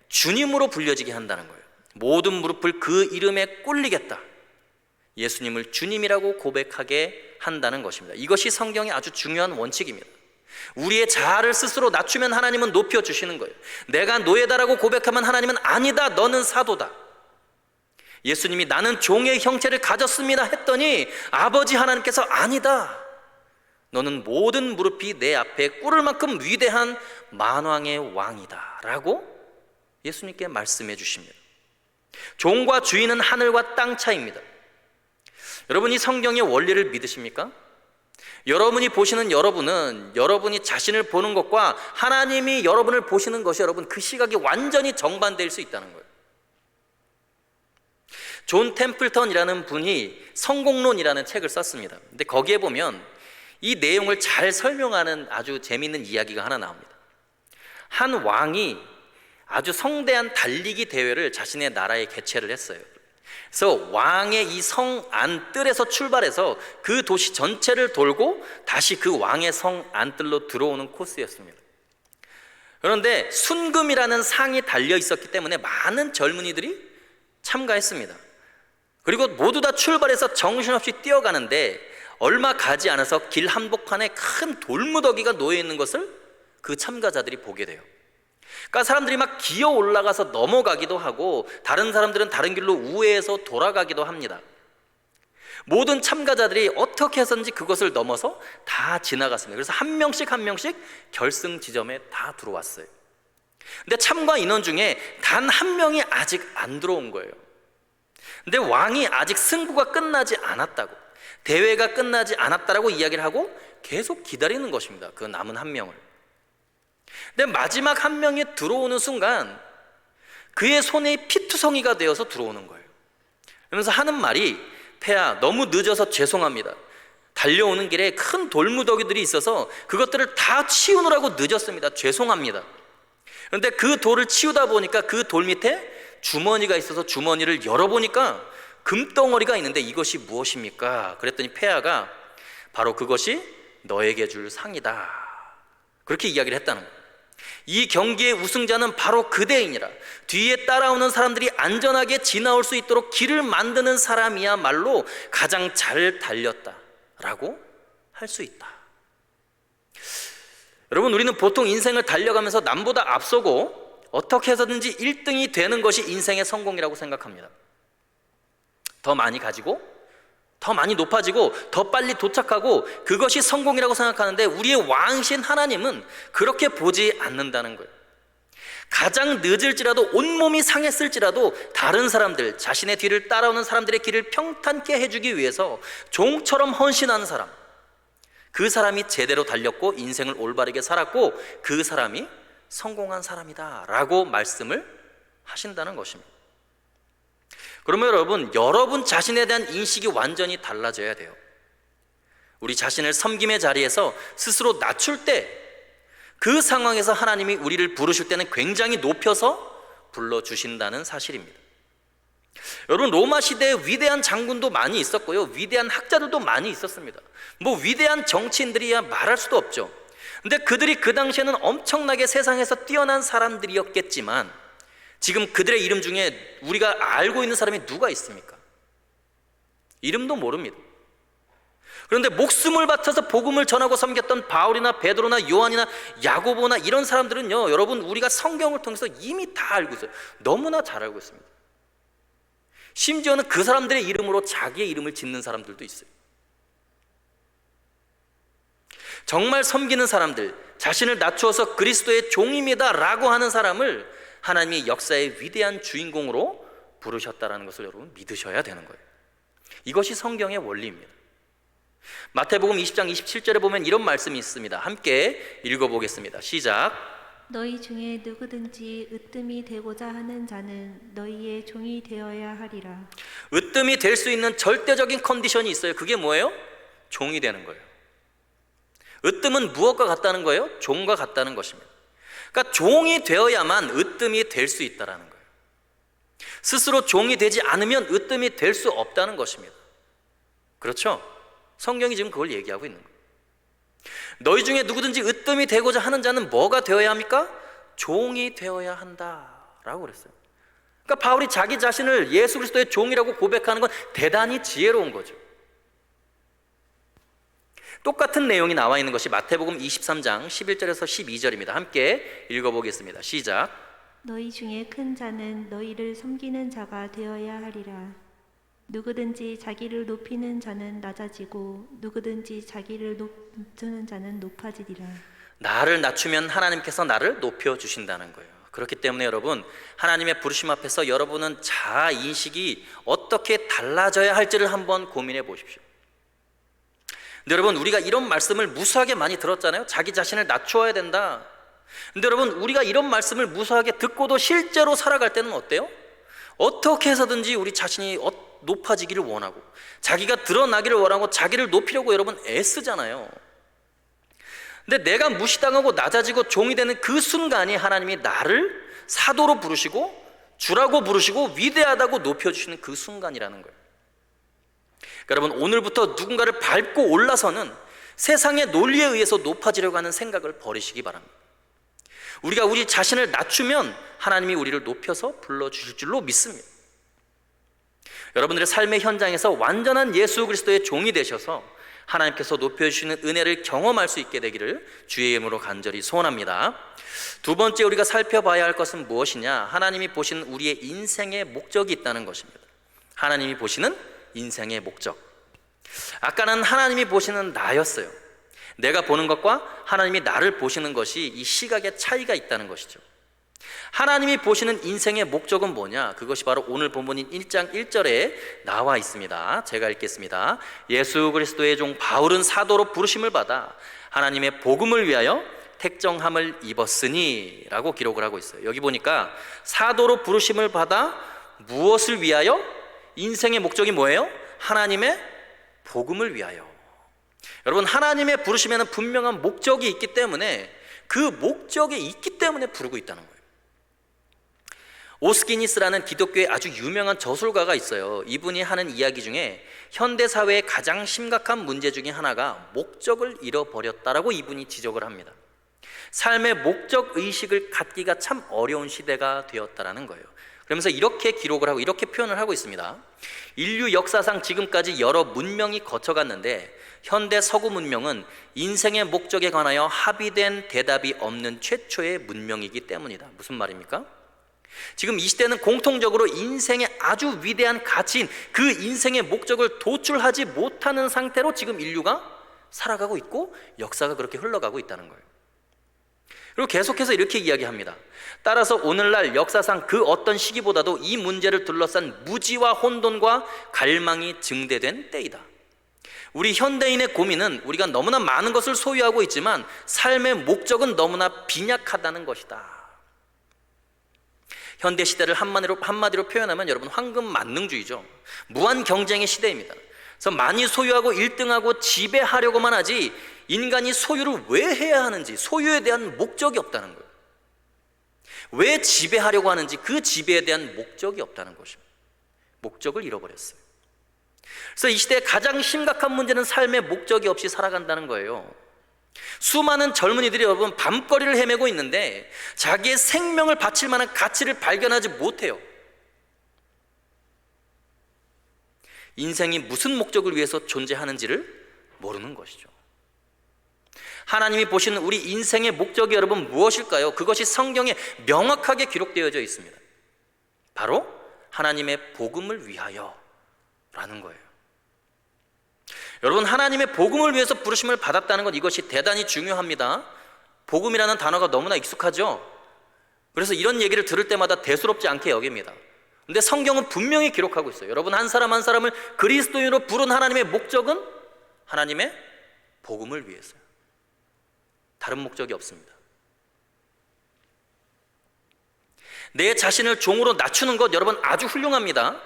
주님으로 불려지게 한다는 거예요. 모든 무릎을 그 이름에 꿇리겠다. 예수님을 주님이라고 고백하게 한다는 것입니다. 이것이 성경의 아주 중요한 원칙입니다. 우리의 자아를 스스로 낮추면 하나님은 높여주시는 거예요. 내가 노예다라고 고백하면 하나님은 아니다, 너는 사도다. 예수님이 나는 종의 형체를 가졌습니다 했더니 아버지 하나님께서 아니다, 너는 모든 무릎이 내 앞에 꿇을 만큼 위대한 만왕의 왕이다 라고 예수님께 말씀해 주십니다. 종과 주인은 하늘과 땅 차이입니다. 여러분, 이 성경의 원리를 믿으십니까? 여러분이 보시는 여러분은 여러분이 자신을 보는 것과 하나님이 여러분을 보시는 것이 여러분 그 시각이 완전히 정반대일 수 있다는 거예요. 존 템플턴이라는 분이 성공론이라는 책을 썼습니다. 근데 거기에 보면 이 내용을 잘 설명하는 아주 재미있는 이야기가 하나 나옵니다. 한 왕이 아주 성대한 달리기 대회를 자신의 나라에 개최를 했어요. 그래서 왕의 이 성 안뜰에서 출발해서 그 도시 전체를 돌고 다시 그 왕의 성 안뜰로 들어오는 코스였습니다. 그런데 순금이라는 상이 달려 있었기 때문에 많은 젊은이들이 참가했습니다. 그리고 모두 다 출발해서 정신없이 뛰어가는데 얼마 가지 않아서 길 한복판에 큰 돌무더기가 놓여 있는 것을 그 참가자들이 보게 돼요. 그러니까 사람들이 막 기어 올라가서 넘어가기도 하고 다른 사람들은 다른 길로 우회해서 돌아가기도 합니다. 모든 참가자들이 어떻게 해서든지 그것을 넘어서 다 지나갔습니다. 그래서 한 명씩 한 명씩 결승 지점에 다 들어왔어요. 근데 참가 인원 중에 단 한 명이 아직 안 들어온 거예요. 근데 왕이 아직 승부가 끝나지 않았다고, 대회가 끝나지 않았다라고 이야기를 하고 계속 기다리는 것입니다. 그 남은 한 명을. 근데 마지막 한 명이 들어오는 순간 그의 손에 피투성이가 되어서 들어오는 거예요. 그러면서 하는 말이, 폐하, 너무 늦어서 죄송합니다. 달려오는 길에 큰 돌무더기들이 있어서 그것들을 다 치우느라고 늦었습니다. 죄송합니다. 그런데 그 돌을 치우다 보니까 그 돌 밑에 주머니가 있어서 주머니를 열어보니까 금덩어리가 있는데 이것이 무엇입니까? 그랬더니 폐하가 바로 그것이 너에게 줄 상이다, 그렇게 이야기를 했다는 거예요. 이 경기의 우승자는 바로 그대이니라. 뒤에 따라오는 사람들이 안전하게 지나올 수 있도록 길을 만드는 사람이야말로 가장 잘 달렸다라고 할 수 있다. 여러분, 우리는 보통 인생을 달려가면서 남보다 앞서고 어떻게 해서든지 1등이 되는 것이 인생의 성공이라고 생각합니다. 더 많이 가지고 더 많이 높아지고 더 빨리 도착하고 그것이 성공이라고 생각하는데 우리의 왕이신 하나님은 그렇게 보지 않는다는 거예요. 가장 늦을지라도 온몸이 상했을지라도 다른 사람들, 자신의 뒤를 따라오는 사람들의 길을 평탄케 해주기 위해서 종처럼 헌신하는 사람, 그 사람이 제대로 달렸고 인생을 올바르게 살았고 그 사람이 성공한 사람이다 라고 말씀을 하신다는 것입니다. 그러면 여러분 자신에 대한 인식이 완전히 달라져야 돼요. 우리 자신을 섬김의 자리에서 스스로 낮출 때, 그 상황에서 하나님이 우리를 부르실 때는 굉장히 높여서 불러주신다는 사실입니다. 여러분, 로마 시대에 위대한 장군도 많이 있었고요, 위대한 학자들도 많이 있었습니다. 위대한 정치인들이야 말할 수도 없죠. 근데 그들이 그 당시에는 엄청나게 세상에서 뛰어난 사람들이었겠지만 지금 그들의 이름 중에 우리가 알고 있는 사람이 누가 있습니까? 이름도 모릅니다. 그런데 목숨을 바쳐서 복음을 전하고 섬겼던 바울이나 베드로나 요한이나 야고보나 이런 사람들은요, 여러분, 우리가 성경을 통해서 이미 다 알고 있어요. 너무나 잘 알고 있습니다. 심지어는 그 사람들의 이름으로 자기의 이름을 짓는 사람들도 있어요. 정말 섬기는 사람들, 자신을 낮추어서 그리스도의 종입니다 라고 하는 사람을 하나님이 역사의 위대한 주인공으로 부르셨다는 것을 여러분 믿으셔야 되는 거예요. 이것이 성경의 원리입니다. 마태복음 20장 27절에 보면 이런 말씀이 있습니다. 함께 읽어보겠습니다. 시작. 너희 중에 누구든지 으뜸이 되고자 하는 자는 너희의 종이 되어야 하리라. 으뜸이 될 수 있는 절대적인 컨디션이 있어요. 그게 뭐예요? 종이 되는 거예요. 으뜸은 무엇과 같다는 거예요? 종과 같다는 것입니다. 그러니까 종이 되어야만 으뜸이 될 수 있다는 거예요. 스스로 종이 되지 않으면 으뜸이 될 수 없다는 것입니다. 그렇죠? 성경이 지금 그걸 얘기하고 있는 거예요. 너희 중에 누구든지 으뜸이 되고자 하는 자는 뭐가 되어야 합니까? 종이 되어야 한다라고 그랬어요. 그러니까 바울이 자기 자신을 예수 그리스도의 종이라고 고백하는 건 대단히 지혜로운 거죠. 똑같은 내용이 나와 있는 것이 마태복음 23장 11절에서 12절입니다. 함께 읽어보겠습니다. 시작. 너희 중에 큰 자는 너희를 섬기는 자가 되어야 하리라. 누구든지 자기를 높이는 자는 낮아지고 누구든지 자기를 높이는 자는 높아지리라. 나를 낮추면 하나님께서 나를 높여주신다는 거예요. 그렇기 때문에 여러분, 하나님의 부르심 앞에서 여러분은 자아 인식이 어떻게 달라져야 할지를 한번 고민해 보십시오. 근데 여러분, 우리가 이런 말씀을 무수하게 많이 들었잖아요. 자기 자신을 낮추어야 된다. 근데 여러분, 우리가 이런 말씀을 무수하게 듣고도 실제로 살아갈 때는 어때요? 어떻게 해서든지 우리 자신이 높아지기를 원하고 자기가 드러나기를 원하고 자기를 높이려고 여러분 애쓰잖아요. 근데 내가 무시당하고 낮아지고 종이 되는 그 순간이 하나님이 나를 사도로 부르시고 주라고 부르시고 위대하다고 높여주시는 그 순간이라는 거예요. 그러니까 여러분, 오늘부터 누군가를 밟고 올라서는 세상의 논리에 의해서 높아지려고 하는 생각을 버리시기 바랍니다. 우리가 우리 자신을 낮추면 하나님이 우리를 높여서 불러주실 줄로 믿습니다. 여러분들의 삶의 현장에서 완전한 예수 그리스도의 종이 되셔서 하나님께서 높여주시는 은혜를 경험할 수 있게 되기를 주의 이름으로 간절히 소원합니다. 두 번째 우리가 살펴봐야 할 것은 무엇이냐? 하나님이 보시는 우리의 인생의 목적이 있다는 것입니다. 하나님이 보시는 인생의 목적. 아까는 하나님이 보시는 나였어요. 내가 보는 것과 하나님이 나를 보시는 것이 이 시각의 차이가 있다는 것이죠. 하나님이 보시는 인생의 목적은 뭐냐? 그것이 바로 오늘 본문인 1장 1절에 나와 있습니다. 제가 읽겠습니다. 예수 그리스도의 종 바울은 사도로 부르심을 받아 하나님의 복음을 위하여 택정함을 입었으니 라고 기록을 하고 있어요. 여기 보니까 사도로 부르심을 받아 무엇을 위하여? 인생의 목적이 뭐예요? 하나님의 복음을 위하여. 여러분, 하나님의 부르심에는 분명한 목적이 있기 때문에 그 목적이 있기 때문에 부르고 있다는 거예요. 오스키니스라는 기독교의 아주 유명한 저술가가 있어요. 이분이 하는 이야기 중에 현대사회의 가장 심각한 문제 중에 하나가 목적을 잃어버렸다라고 이분이 지적을 합니다. 삶의 목적 의식을 갖기가 참 어려운 시대가 되었다라는 거예요. 그러면서 이렇게 기록을 하고 이렇게 표현을 하고 있습니다. 인류 역사상 지금까지 여러 문명이 거쳐갔는데 현대 서구 문명은 인생의 목적에 관하여 합의된 대답이 없는 최초의 문명이기 때문이다. 무슨 말입니까? 지금 이 시대는 공통적으로 인생의 아주 위대한 가치인 그 인생의 목적을 도출하지 못하는 상태로 지금 인류가 살아가고 있고 역사가 그렇게 흘러가고 있다는 거예요. 그리고 계속해서 이렇게 이야기합니다. 따라서 오늘날 역사상 그 어떤 시기보다도 이 문제를 둘러싼 무지와 혼돈과 갈망이 증대된 때이다. 우리 현대인의 고민은 우리가 너무나 많은 것을 소유하고 있지만 삶의 목적은 너무나 빈약하다는 것이다. 현대 시대를 한마디로 표현하면 여러분 황금 만능주의죠. 무한 경쟁의 시대입니다. 그래서 많이 소유하고 1등하고 지배하려고만 하지 인간이 소유를 왜 해야 하는지, 소유에 대한 목적이 없다는 거예요. 왜 지배하려고 하는지 그 지배에 대한 목적이 없다는 것입니다. 목적을 잃어버렸어요. 그래서 이 시대의 가장 심각한 문제는 삶의 목적이 없이 살아간다는 거예요. 수많은 젊은이들이 여러분 밤거리를 헤매고 있는데 자기의 생명을 바칠 만한 가치를 발견하지 못해요. 인생이 무슨 목적을 위해서 존재하는지를 모르는 것이죠. 하나님이 보시는 우리 인생의 목적이 여러분 무엇일까요? 그것이 성경에 명확하게 기록되어져 있습니다. 바로 하나님의 복음을 위하여 라는 거예요. 여러분, 하나님의 복음을 위해서 부르심을 받았다는 것, 이것이 대단히 중요합니다. 복음이라는 단어가 너무나 익숙하죠. 그래서 이런 얘기를 들을 때마다 대수롭지 않게 여깁니다. 근데 성경은 분명히 기록하고 있어요. 여러분, 한 사람 한 사람을 그리스도인으로 부른 하나님의 목적은 하나님의 복음을 위해서요. 다른 목적이 없습니다. 내 자신을 종으로 낮추는 것 여러분 아주 훌륭합니다.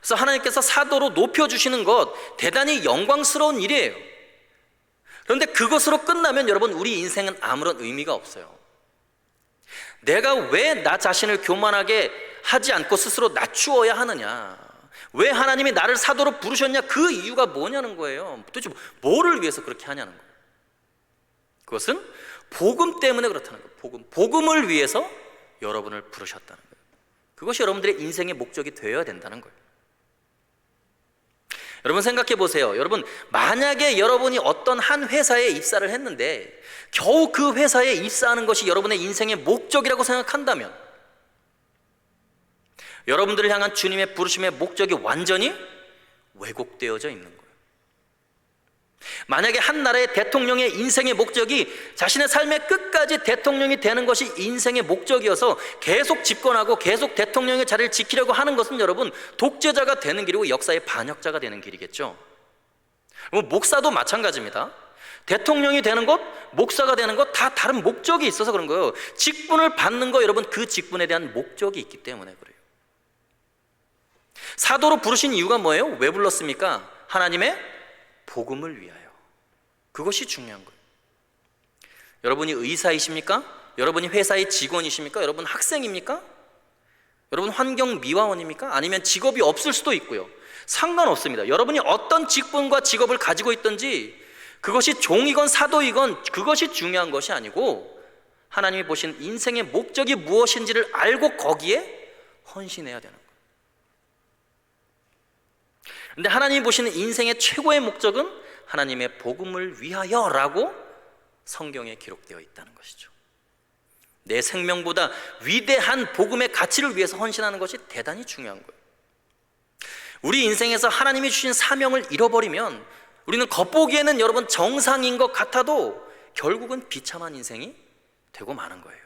그래서 하나님께서 사도로 높여주시는 것 대단히 영광스러운 일이에요. 그런데 그것으로 끝나면 여러분 우리 인생은 아무런 의미가 없어요. 내가 왜 나 자신을 교만하게 하지 않고 스스로 낮추어야 하느냐, 왜 하나님이 나를 사도로 부르셨냐, 그 이유가 뭐냐는 거예요. 도대체 뭐를 위해서 그렇게 하냐는 거예요. 그것은 복음 때문에 그렇다는 거예요. 복음을 위해서 여러분을 부르셨다는 거예요. 그것이 여러분들의 인생의 목적이 되어야 된다는 거예요. 여러분 생각해 보세요. 여러분, 만약에 여러분이 어떤 한 회사에 입사를 했는데 겨우 그 회사에 입사하는 것이 여러분의 인생의 목적이라고 생각한다면 여러분들을 향한 주님의 부르심의 목적이 완전히 왜곡되어져 있는 거예요. 만약에 한 나라의 대통령의 인생의 목적이 자신의 삶의 끝까지 대통령이 되는 것이 인생의 목적이어서 계속 집권하고 계속 대통령의 자리를 지키려고 하는 것은 여러분 독재자가 되는 길이고 역사의 반역자가 되는 길이겠죠. 목사도 마찬가지입니다. 대통령이 되는 것, 목사가 되는 것 다 다른 목적이 있어서 그런 거예요. 직분을 받는 거 여러분 그 직분에 대한 목적이 있기 때문에 그래요. 사도로 부르신 이유가 뭐예요? 왜 불렀습니까? 하나님의 복음을 위하여. 그것이 중요한 거예요. 여러분이 의사이십니까? 여러분이 회사의 직원이십니까? 여러분 학생입니까? 여러분 환경미화원입니까? 아니면 직업이 없을 수도 있고요. 상관없습니다. 여러분이 어떤 직분과 직업을 가지고 있든지 그것이 종이건 사도이건 그것이 중요한 것이 아니고 하나님이 보신 인생의 목적이 무엇인지를 알고 거기에 헌신해야 되는 거예요. 그런데 하나님이 보시는 인생의 최고의 목적은 하나님의 복음을 위하여라고 성경에 기록되어 있다는 것이죠. 내 생명보다 위대한 복음의 가치를 위해서 헌신하는 것이 대단히 중요한 거예요. 우리 인생에서 하나님이 주신 사명을 잃어버리면 우리는 겉보기에는 여러분 정상인 것 같아도 결국은 비참한 인생이 되고 마는 거예요.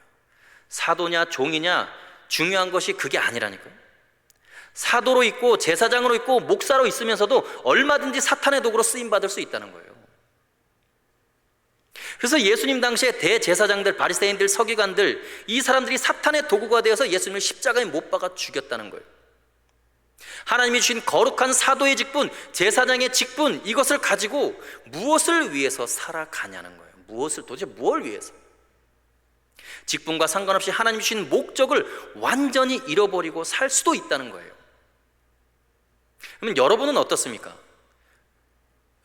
사도냐 종이냐 중요한 것이 그게 아니라니까요. 사도로 있고 제사장으로 있고 목사로 있으면서도 얼마든지 사탄의 도구로 쓰임받을 수 있다는 거예요. 그래서 예수님 당시에 대제사장들, 바리새인들, 서기관들 이 사람들이 사탄의 도구가 되어서 예수님을 십자가에 못 박아 죽였다는 거예요. 하나님이 주신 거룩한 사도의 직분, 제사장의 직분, 이것을 가지고 무엇을 위해서 살아가냐는 거예요. 도대체 무엇을 위해서? 직분과 상관없이 하나님이 주신 목적을 완전히 잃어버리고 살 수도 있다는 거예요. 그러면 여러분은 어떻습니까?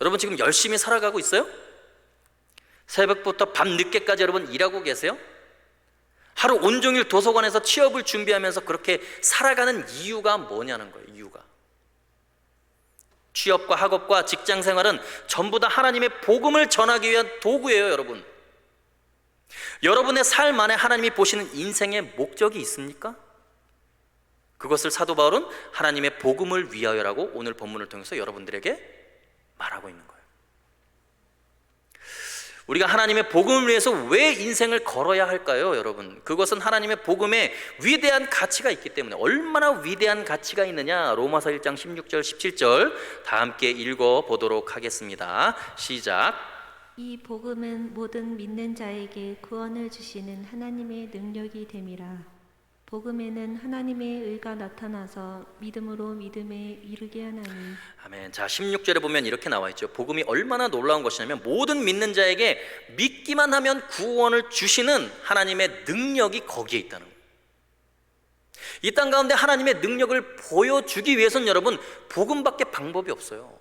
여러분 지금 열심히 살아가고 있어요? 새벽부터 밤 늦게까지 여러분 일하고 계세요? 하루 온종일 도서관에서 취업을 준비하면서 그렇게 살아가는 이유가 뭐냐는 거예요. 이유가 취업과 학업과 직장 생활은 전부 다 하나님의 복음을 전하기 위한 도구예요. 여러분, 여러분의 삶 안에 하나님이 보시는 인생의 목적이 있습니까? 그것을 사도 바울은 하나님의 복음을 위하여라고 오늘 본문을 통해서 여러분들에게 말하고 있는 거예요. 우리가 하나님의 복음을 위해서 왜 인생을 걸어야 할까요, 여러분? 그것은 하나님의 복음에 위대한 가치가 있기 때문에. 얼마나 위대한 가치가 있느냐, 로마서 1장 16절 17절 다 함께 읽어보도록 하겠습니다. 시작. 이 복음은 모든 믿는 자에게 구원을 주시는 하나님의 능력이 됨이라. 복음에는 하나님의 의가 나타나서 믿음으로 믿음에 이르게 하나니. 아멘. 자, 16절에 보면 이렇게 나와 있죠. 복음이 얼마나 놀라운 것이냐면 모든 믿는 자에게 믿기만 하면 구원을 주시는 하나님의 능력이 거기에 있다는 거예요. 이 땅 가운데 하나님의 능력을 보여주기 위해서는 여러분 복음밖에 방법이 없어요.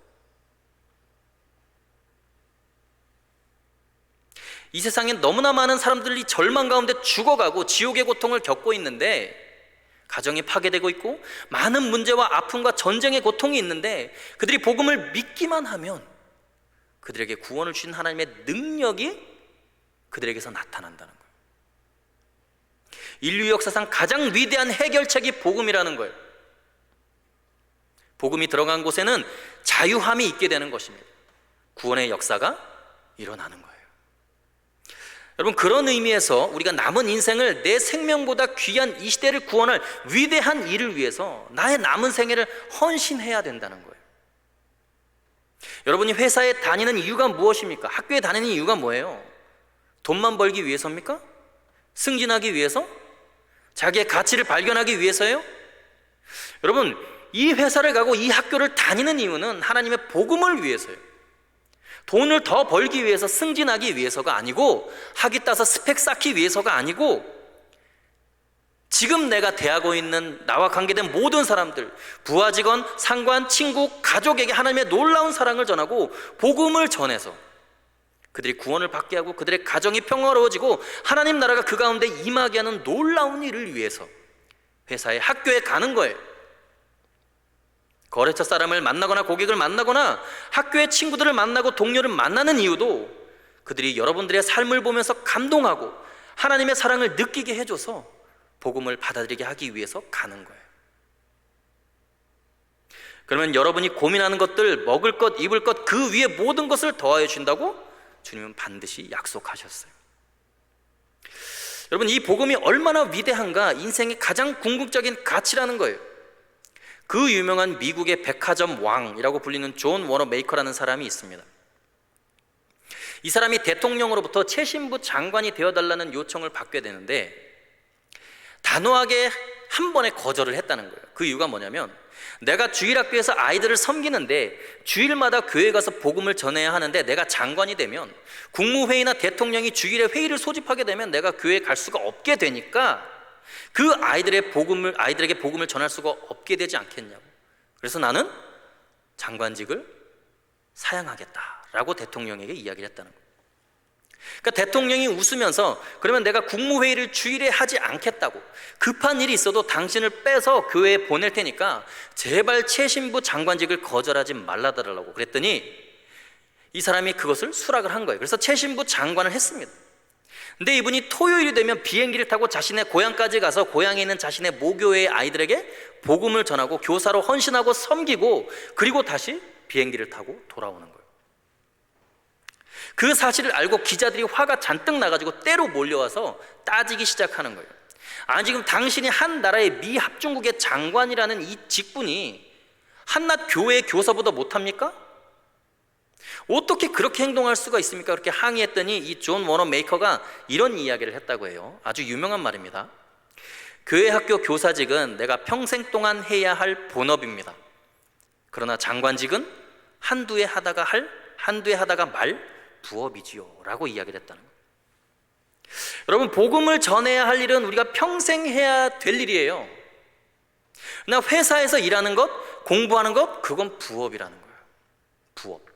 이 세상에 너무나 많은 사람들이 절망 가운데 죽어가고 지옥의 고통을 겪고 있는데, 가정이 파괴되고 있고 많은 문제와 아픔과 전쟁의 고통이 있는데, 그들이 복음을 믿기만 하면 그들에게 구원을 주신 하나님의 능력이 그들에게서 나타난다는 거예요. 인류 역사상 가장 위대한 해결책이 복음이라는 거예요. 복음이 들어간 곳에는 자유함이 있게 되는 것입니다. 구원의 역사가 일어나는 거예요. 여러분, 그런 의미에서 우리가 남은 인생을 내 생명보다 귀한 이 시대를 구원할 위대한 일을 위해서 나의 남은 생애를 헌신해야 된다는 거예요. 여러분이 회사에 다니는 이유가 무엇입니까? 학교에 다니는 이유가 뭐예요? 돈만 벌기 위해서입니까? 승진하기 위해서? 자기의 가치를 발견하기 위해서요? 여러분, 이 회사를 가고 이 학교를 다니는 이유는 하나님의 복음을 위해서요. 돈을 더 벌기 위해서, 승진하기 위해서가 아니고, 학위 따서 스펙 쌓기 위해서가 아니고, 지금 내가 대하고 있는 나와 관계된 모든 사람들, 부하 직원, 상관, 친구, 가족에게 하나님의 놀라운 사랑을 전하고 복음을 전해서 그들이 구원을 받게 하고 그들의 가정이 평화로워지고 하나님 나라가 그 가운데 임하게 하는 놀라운 일을 위해서 회사에, 학교에 가는 거예요. 거래처 사람을 만나거나 고객을 만나거나 학교의 친구들을 만나고 동료를 만나는 이유도 그들이 여러분들의 삶을 보면서 감동하고 하나님의 사랑을 느끼게 해줘서 복음을 받아들이게 하기 위해서 가는 거예요. 그러면 여러분이 고민하는 것들, 먹을 것, 입을 것, 그 위에 모든 것을 더하여 준다고 주님은 반드시 약속하셨어요. 여러분, 이 복음이 얼마나 위대한가, 인생의 가장 궁극적인 가치라는 거예요. 그 유명한 미국의 백화점 왕이라고 불리는 존 워너 메이커라는 사람이 있습니다. 이 사람이 대통령으로부터 최신부 장관이 되어달라는 요청을 받게 되는데 단호하게 한 번에 거절을 했다는 거예요. 그 이유가 뭐냐면, 내가 주일학교에서 아이들을 섬기는데 주일마다 교회 가서 복음을 전해야 하는데, 내가 장관이 되면 국무회의나 대통령이 주일에 회의를 소집하게 되면 내가 교회에 갈 수가 없게 되니까 그 아이들에게 복음을 전할 수가 없게 되지 않겠냐고. 그래서 나는 장관직을 사양하겠다라고 대통령에게 이야기를 했다는 거예요. 그러니까 대통령이 웃으면서, 그러면 내가 국무회의를 주일에 하지 않겠다고, 급한 일이 있어도 당신을 빼서 교회에 보낼 테니까 제발 최신부 장관직을 거절하지 말라달라고 그랬더니 이 사람이 그것을 수락을 한 거예요. 그래서 최신부 장관을 했습니다. 근데 이분이 토요일이 되면 비행기를 타고 자신의 고향까지 가서 고향에 있는 자신의 모교회의 아이들에게 복음을 전하고 교사로 헌신하고 섬기고, 그리고 다시 비행기를 타고 돌아오는 거예요. 그 사실을 알고 기자들이 화가 잔뜩 나가지고 때로 몰려와서 따지기 시작하는 거예요. 아니, 지금 당신이 한 나라의 미합중국의 장관이라는 이 직분이 한낱 교회의 교사보다 못합니까? 어떻게 그렇게 행동할 수가 있습니까? 그렇게 항의했더니 이 존 워너 메이커가 이런 이야기를 했다고 해요. 아주 유명한 말입니다. 교회 학교 교사직은 내가 평생 동안 해야 할 본업입니다. 그러나 장관직은 한두 해 하다가 말 부업이지요 라고 이야기를 했다는 거예요. 여러분, 복음을 전해야 할 일은 우리가 평생 해야 될 일이에요. 그러나 회사에서 일하는 것, 공부하는 것, 그건 부업이라는 거예요. 부업.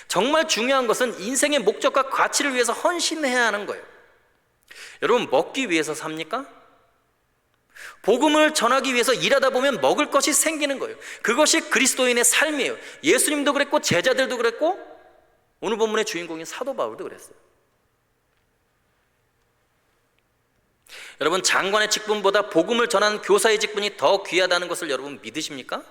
정말 중요한 것은 인생의 목적과 가치를 위해서 헌신해야 하는 거예요. 여러분, 먹기 위해서 삽니까? 복음을 전하기 위해서 일하다 보면 먹을 것이 생기는 거예요. 그것이 그리스도인의 삶이에요. 예수님도 그랬고 제자들도 그랬고 오늘 본문의 주인공인 사도 바울도 그랬어요. 여러분, 장관의 직분보다 복음을 전하는 교사의 직분이 더 귀하다는 것을 여러분 믿으십니까?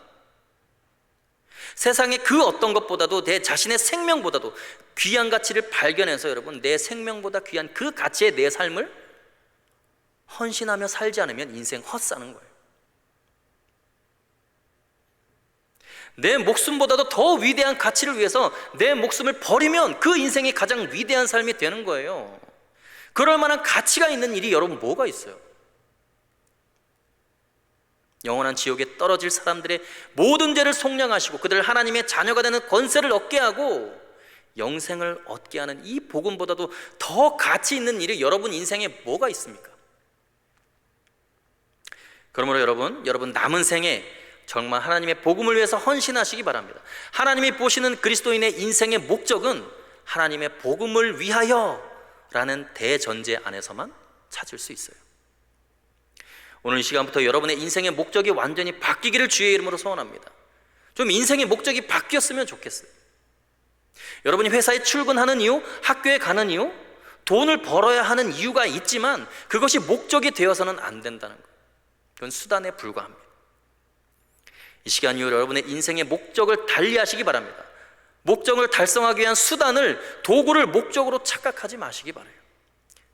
세상의 그 어떤 것보다도 내 자신의 생명보다도 귀한 가치를 발견해서 여러분, 내 생명보다 귀한 그 가치의 내 삶을 헌신하며 살지 않으면 인생 헛사는 거예요. 내 목숨보다도 더 위대한 가치를 위해서 내 목숨을 버리면 그 인생이 가장 위대한 삶이 되는 거예요. 그럴 만한 가치가 있는 일이 여러분 뭐가 있어요? 영원한 지옥에 떨어질 사람들의 모든 죄를 속량하시고 그들 하나님의 자녀가 되는 권세를 얻게 하고 영생을 얻게 하는 이 복음보다도 더 가치 있는 일이 여러분 인생에 뭐가 있습니까? 그러므로 여러분 남은 생에 정말 하나님의 복음을 위해서 헌신하시기 바랍니다. 하나님이 보시는 그리스도인의 인생의 목적은 하나님의 복음을 위하여 라는 대전제 안에서만 찾을 수 있어요. 오늘 이 시간부터 여러분의 인생의 목적이 완전히 바뀌기를 주의 이름으로 소원합니다. 좀 인생의 목적이 바뀌었으면 좋겠어요. 여러분이 회사에 출근하는 이유, 학교에 가는 이유, 돈을 벌어야 하는 이유가 있지만 그것이 목적이 되어서는 안 된다는 거예요. 그건 수단에 불과합니다. 이 시간 이후 여러분의 인생의 목적을 달리하시기 바랍니다. 목적을 달성하기 위한 수단을, 도구를 목적으로 착각하지 마시기 바라요.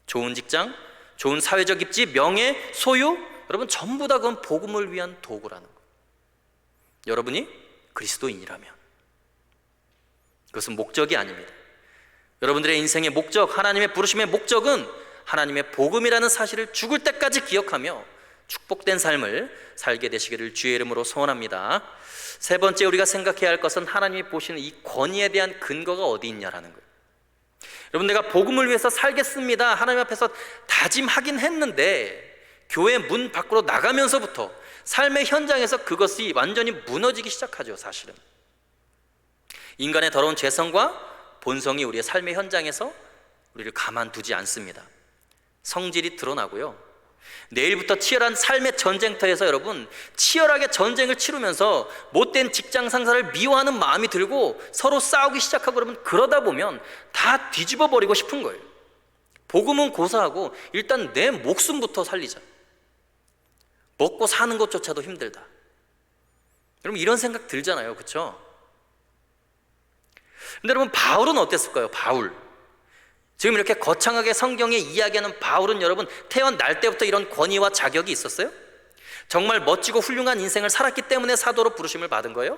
좋은 직장, 좋은 사회적 입지, 명예, 소유, 여러분 전부 다 그건 복음을 위한 도구라는 거예요. 여러분이 그리스도인이라면 그것은 목적이 아닙니다. 여러분들의 인생의 목적, 하나님의 부르심의 목적은 하나님의 복음이라는 사실을 죽을 때까지 기억하며 축복된 삶을 살게 되시기를 주의 이름으로 소원합니다. 세 번째 우리가 생각해야 할 것은 하나님이 보시는 이 권위에 대한 근거가 어디 있냐라는 거예요. 여러분, 내가 복음을 위해서 살겠습니다 하나님 앞에서 다짐하긴 했는데 교회 문 밖으로 나가면서부터 삶의 현장에서 그것이 완전히 무너지기 시작하죠. 사실은 인간의 더러운 죄성과 본성이 우리의 삶의 현장에서 우리를 가만두지 않습니다. 성질이 드러나고요, 내일부터 치열한 삶의 전쟁터에서 여러분 치열하게 전쟁을 치르면서 못된 직장 상사를 미워하는 마음이 들고 서로 싸우기 시작하고 그러면 그러다 보면 다 뒤집어 버리고 싶은 거예요. 복음은 고사하고 일단 내 목숨부터 살리자. 먹고 사는 것조차도 힘들다. 여러분 이런 생각 들잖아요, 그렇죠? 근데 여러분 바울은 어땠을까요? 바울 지금 이렇게 거창하게 성경에 이야기하는 바울은 여러분 태어날 때부터 이런 권위와 자격이 있었어요? 정말 멋지고 훌륭한 인생을 살았기 때문에 사도로 부르심을 받은 거예요?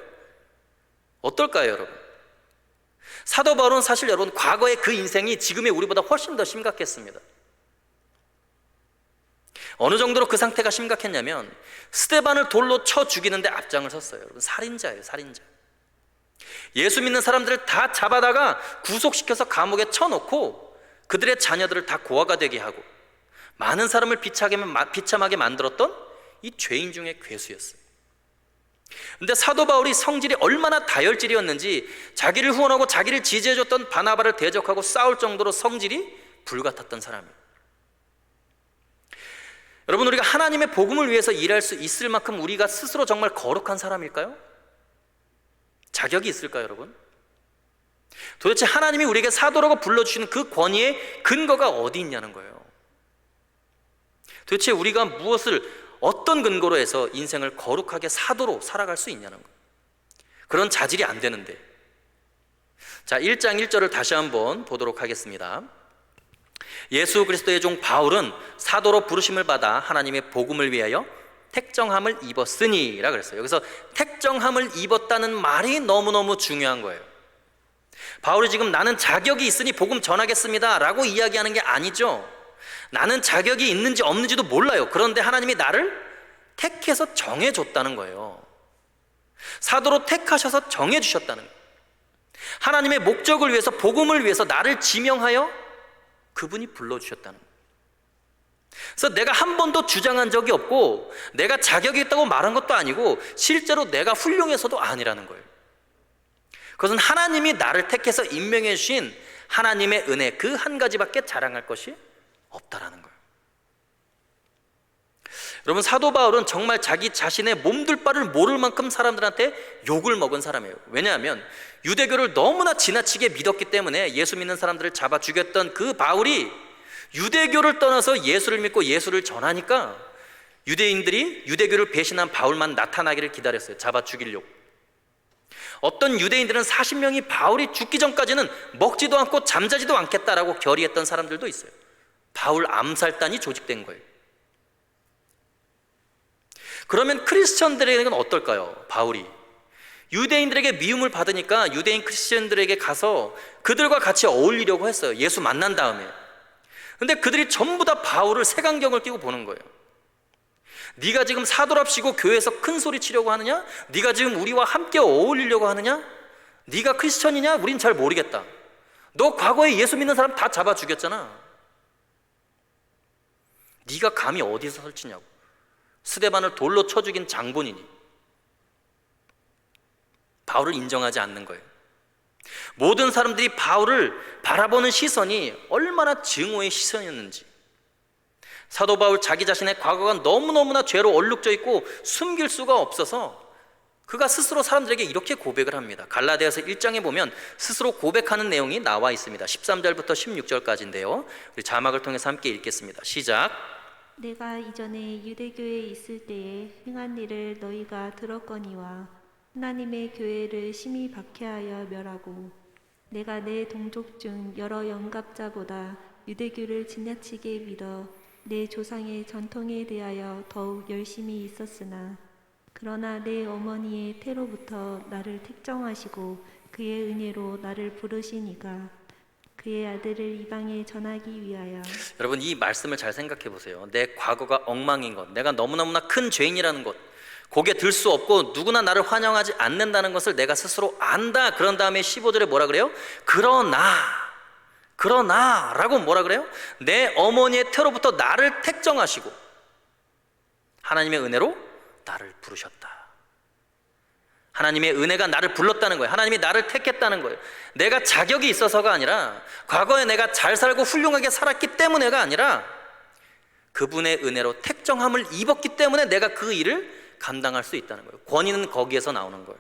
어떨까요, 여러분? 사도 바울은 사실 여러분 과거의 그 인생이 지금의 우리보다 훨씬 더 심각했습니다. 어느 정도로 그 상태가 심각했냐면 스데반을 돌로 쳐 죽이는데 앞장을 섰어요. 여러분 살인자예요, 살인자. 예수 믿는 사람들을 다 잡아다가 구속시켜서 감옥에 쳐놓고 그들의 자녀들을 다 고아가 되게 하고 많은 사람을 비참하게 만들었던 이 죄인 중에 괴수였어요. 근데 사도 바울이 성질이 얼마나 다혈질이었는지 자기를 후원하고 자기를 지지해줬던 바나바를 대적하고 싸울 정도로 성질이 불같았던 사람이에요. 여러분 우리가 하나님의 복음을 위해서 일할 수 있을 만큼 우리가 스스로 정말 거룩한 사람일까요? 자격이 있을까요, 여러분? 도대체 하나님이 우리에게 사도라고 불러주시는 그 권위의 근거가 어디 있냐는 거예요. 도대체 우리가 어떤 근거로 해서 인생을 거룩하게 사도로 살아갈 수 있냐는 거예요. 그런 자질이 안 되는데. 자, 1장 1절을 다시 한번 보도록 하겠습니다. 예수 그리스도의 종 바울은 사도로 부르심을 받아 하나님의 복음을 위하여 택정함을 입었으니라 그랬어요. 여기서 택정함을 입었다는 말이 너무너무 중요한 거예요. 바울이 지금 나는 자격이 있으니 복음 전하겠습니다 라고 이야기하는 게 아니죠. 나는 자격이 있는지 없는지도 몰라요. 그런데 하나님이 나를 택해서 정해줬다는 거예요. 사도로 택하셔서 정해주셨다는 거예요. 하나님의 목적을 위해서, 복음을 위해서 나를 지명하여 그분이 불러주셨다는 거예요. 그래서 내가 한 번도 주장한 적이 없고 내가 자격이 있다고 말한 것도 아니고 실제로 내가 훌륭해서도 아니라는 거예요. 그것은 하나님이 나를 택해서 임명해 주신 하나님의 은혜 그 한 가지밖에 자랑할 것이 없다라는 거예요. 여러분 사도 바울은 정말 자기 자신의 몸둘 바를 모를 만큼 사람들한테 욕을 먹은 사람이에요. 왜냐하면 유대교를 너무나 지나치게 믿었기 때문에 예수 믿는 사람들을 잡아 죽였던 그 바울이 유대교를 떠나서 예수를 믿고 예수를 전하니까 유대인들이 유대교를 배신한 바울만 나타나기를 기다렸어요. 잡아 죽이려고. 어떤 유대인들은 40명이 바울이 죽기 전까지는 먹지도 않고 잠자지도 않겠다라고 결의했던 사람들도 있어요. 바울 암살단이 조직된 거예요. 그러면 크리스천들에게는 어떨까요? 바울이 유대인들에게 미움을 받으니까 유대인 크리스천들에게 가서 그들과 같이 어울리려고 했어요. 예수 만난 다음에. 근데 그들이 전부 다 바울을 색안경을 끼고 보는 거예요. 네가 지금 사도랍시고 교회에서 큰 소리 치려고 하느냐? 네가 지금 우리와 함께 어울리려고 하느냐? 네가 크리스천이냐? 우린 잘 모르겠다. 너 과거에 예수 믿는 사람 다 잡아 죽였잖아. 네가 감히 어디서 설치냐고. 스데반을 돌로 쳐 죽인 장본인이. 바울을 인정하지 않는 거예요. 모든 사람들이 바울을 바라보는 시선이 얼마나 증오의 시선이었는지. 사도 바울 자기 자신의 과거가 너무너무나 죄로 얼룩져 있고 숨길 수가 없어서 그가 스스로 사람들에게 이렇게 고백을 합니다. 갈라디아서 1장에 보면 스스로 고백하는 내용이 나와 있습니다. 13절부터 16절까지인데요. 우리 자막을 통해서 함께 읽겠습니다. 시작. 내가 이전에 유대교에 있을 때에 행한 일을 너희가 들었거니와 하나님의 교회를 심히 박해하여 멸하고 내가 내 동족 중 여러 영갑자보다 유대교를 지나치게 믿어 내 조상의 전통에 대하여 더욱 열심히 있었으나 그러나 내 어머니의 태로부터 나를 택정하시고 그의 은혜로 나를 부르시니가 그의 아들을 이방에 전하기 위하여. 여러분, 이 말씀을 잘 생각해 보세요. 내 과거가 엉망인 것, 내가 너무너무나 큰 죄인이라는 것, 고개 들 수 없고 누구나 나를 환영하지 않는다는 것을 내가 스스로 안다. 그런 다음에 15절에 뭐라 그래요? 그러나 라고 뭐라 그래요? 내 어머니의 태로부터 나를 택정하시고 하나님의 은혜로 나를 부르셨다. 하나님의 은혜가 나를 불렀다는 거예요. 하나님이 나를 택했다는 거예요. 내가 자격이 있어서가 아니라, 과거에 내가 잘 살고 훌륭하게 살았기 때문에가 아니라 그분의 은혜로 택정함을 입었기 때문에 내가 그 일을 감당할 수 있다는 거예요. 권위는 거기에서 나오는 거예요.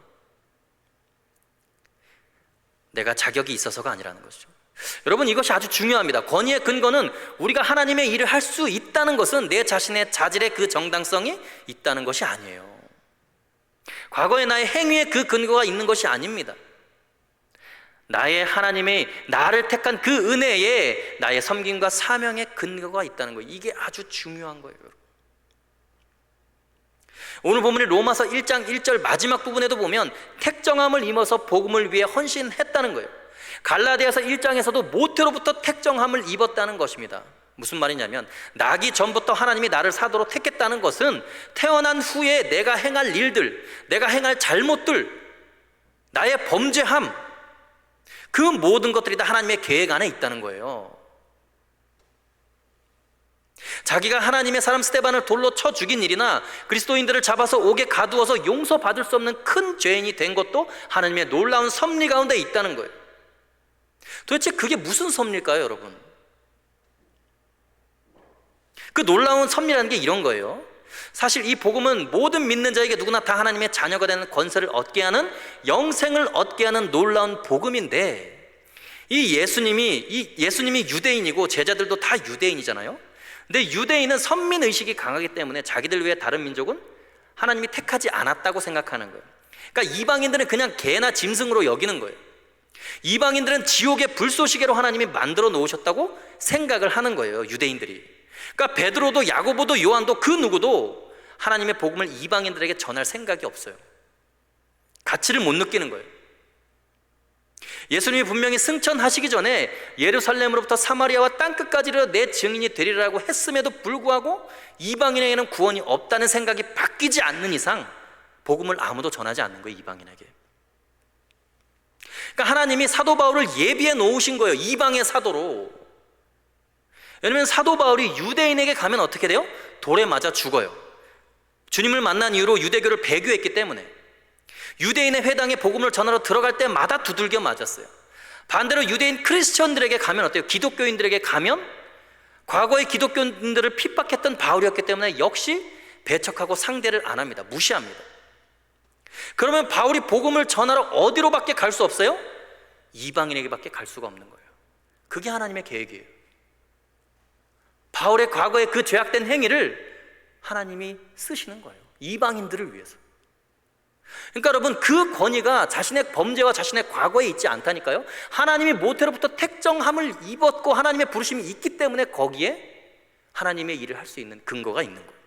내가 자격이 있어서가 아니라는 것이죠. 여러분, 이것이 아주 중요합니다. 권위의 근거는 우리가 하나님의 일을 할 수 있다는 것은 내 자신의 자질의 그 정당성이 있다는 것이 아니에요. 과거의 나의 행위에 그 근거가 있는 것이 아닙니다. 나의 하나님의 나를 택한 그 은혜에 나의 섬김과 사명의 근거가 있다는 거예요. 이게 아주 중요한 거예요. 오늘 본문의 로마서 1장 1절 마지막 부분에도 보면 택정함을 입어서 복음을 위해 헌신했다는 거예요. 갈라디아서 1장에서도 모태로부터 택정함을 입었다는 것입니다. 무슨 말이냐면, 나기 전부터 하나님이 나를 사도로 택했다는 것은 태어난 후에 내가 행할 일들, 내가 행할 잘못들, 나의 범죄함, 그 모든 것들이 다 하나님의 계획 안에 있다는 거예요. 자기가 하나님의 사람 스데반을 돌로 쳐 죽인 일이나 그리스도인들을 잡아서 옥에 가두어서 용서받을 수 없는 큰 죄인이 된 것도 하나님의 놀라운 섭리 가운데 있다는 거예요. 도대체 그게 무슨 섭리일까요, 여러분? 그 놀라운 섭리라는 게 이런 거예요. 사실 이 복음은 모든 믿는 자에게 누구나 다 하나님의 자녀가 되는 권세를 얻게 하는, 영생을 얻게 하는 놀라운 복음인데, 이 예수님이 유대인이고 제자들도 다 유대인이잖아요. 근데 유대인은 선민의식이 강하기 때문에 자기들 외에 다른 민족은 하나님이 택하지 않았다고 생각하는 거예요. 그러니까 이방인들은 그냥 개나 짐승으로 여기는 거예요. 이방인들은 지옥의 불쏘시개로 하나님이 만들어 놓으셨다고 생각을 하는 거예요, 유대인들이. 그러니까 베드로도 야고보도 요한도 그 누구도 하나님의 복음을 이방인들에게 전할 생각이 없어요. 가치를 못 느끼는 거예요. 예수님이 분명히 승천하시기 전에 예루살렘으로부터 사마리아와 땅끝까지 이르러 내 증인이 되리라고 했음에도 불구하고 이방인에게는 구원이 없다는 생각이 바뀌지 않는 이상 복음을 아무도 전하지 않는 거예요, 이방인에게. 그러니까 하나님이 사도 바울을 예비해 놓으신 거예요, 이방의 사도로. 왜냐하면 사도 바울이 유대인에게 가면 어떻게 돼요? 돌에 맞아 죽어요. 주님을 만난 이후로 유대교를 배교했기 때문에. 유대인의 회당에 복음을 전하러 들어갈 때마다 두들겨 맞았어요. 반대로 유대인 크리스천들에게 가면 어때요? 기독교인들에게 가면 과거의 기독교인들을 핍박했던 바울이었기 때문에 역시 배척하고 상대를 안 합니다. 무시합니다. 그러면 바울이 복음을 전하러 어디로밖에 갈 수 없어요? 이방인에게밖에 갈 수가 없는 거예요. 그게 하나님의 계획이에요. 바울의 과거의 그 죄악된 행위를 하나님이 쓰시는 거예요, 이방인들을 위해서. 그러니까 여러분, 그 권위가 자신의 범죄와 자신의 과거에 있지 않다니까요. 하나님이 모태로부터 택정함을 입었고 하나님의 부르심이 있기 때문에 거기에 하나님의 일을 할 수 있는 근거가 있는 거예요.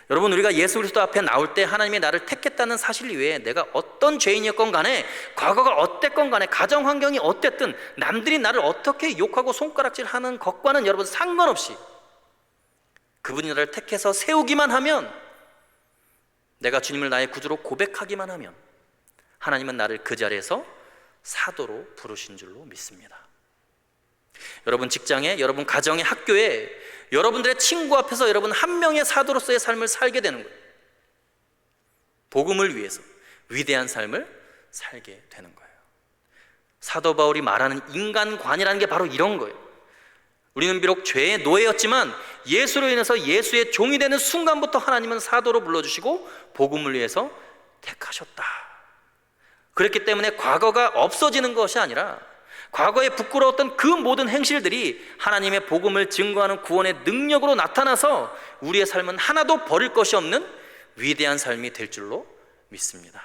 여러분, 우리가 예수 그리스도 앞에 나올 때 하나님이 나를 택했다는 사실 이외에 내가 어떤 죄인이었건 간에, 과거가 어땠건 간에, 가정 환경이 어땠든, 남들이 나를 어떻게 욕하고 손가락질하는 것과는 여러분 상관없이 그분이 나를 택해서 세우기만 하면, 내가 주님을 나의 구주로 고백하기만 하면 하나님은 나를 그 자리에서 사도로 부르신 줄로 믿습니다. 여러분 직장에, 여러분 가정에, 학교에, 여러분들의 친구 앞에서 여러분 한 명의 사도로서의 삶을 살게 되는 거예요. 복음을 위해서 위대한 삶을 살게 되는 거예요. 사도 바울이 말하는 인간관이라는 게 바로 이런 거예요. 우리는 비록 죄의 노예였지만 예수로 인해서 예수의 종이 되는 순간부터 하나님은 사도로 불러주시고 복음을 위해서 택하셨다. 그렇기 때문에 과거가 없어지는 것이 아니라 과거에 부끄러웠던 그 모든 행실들이 하나님의 복음을 증거하는 구원의 능력으로 나타나서 우리의 삶은 하나도 버릴 것이 없는 위대한 삶이 될 줄로 믿습니다.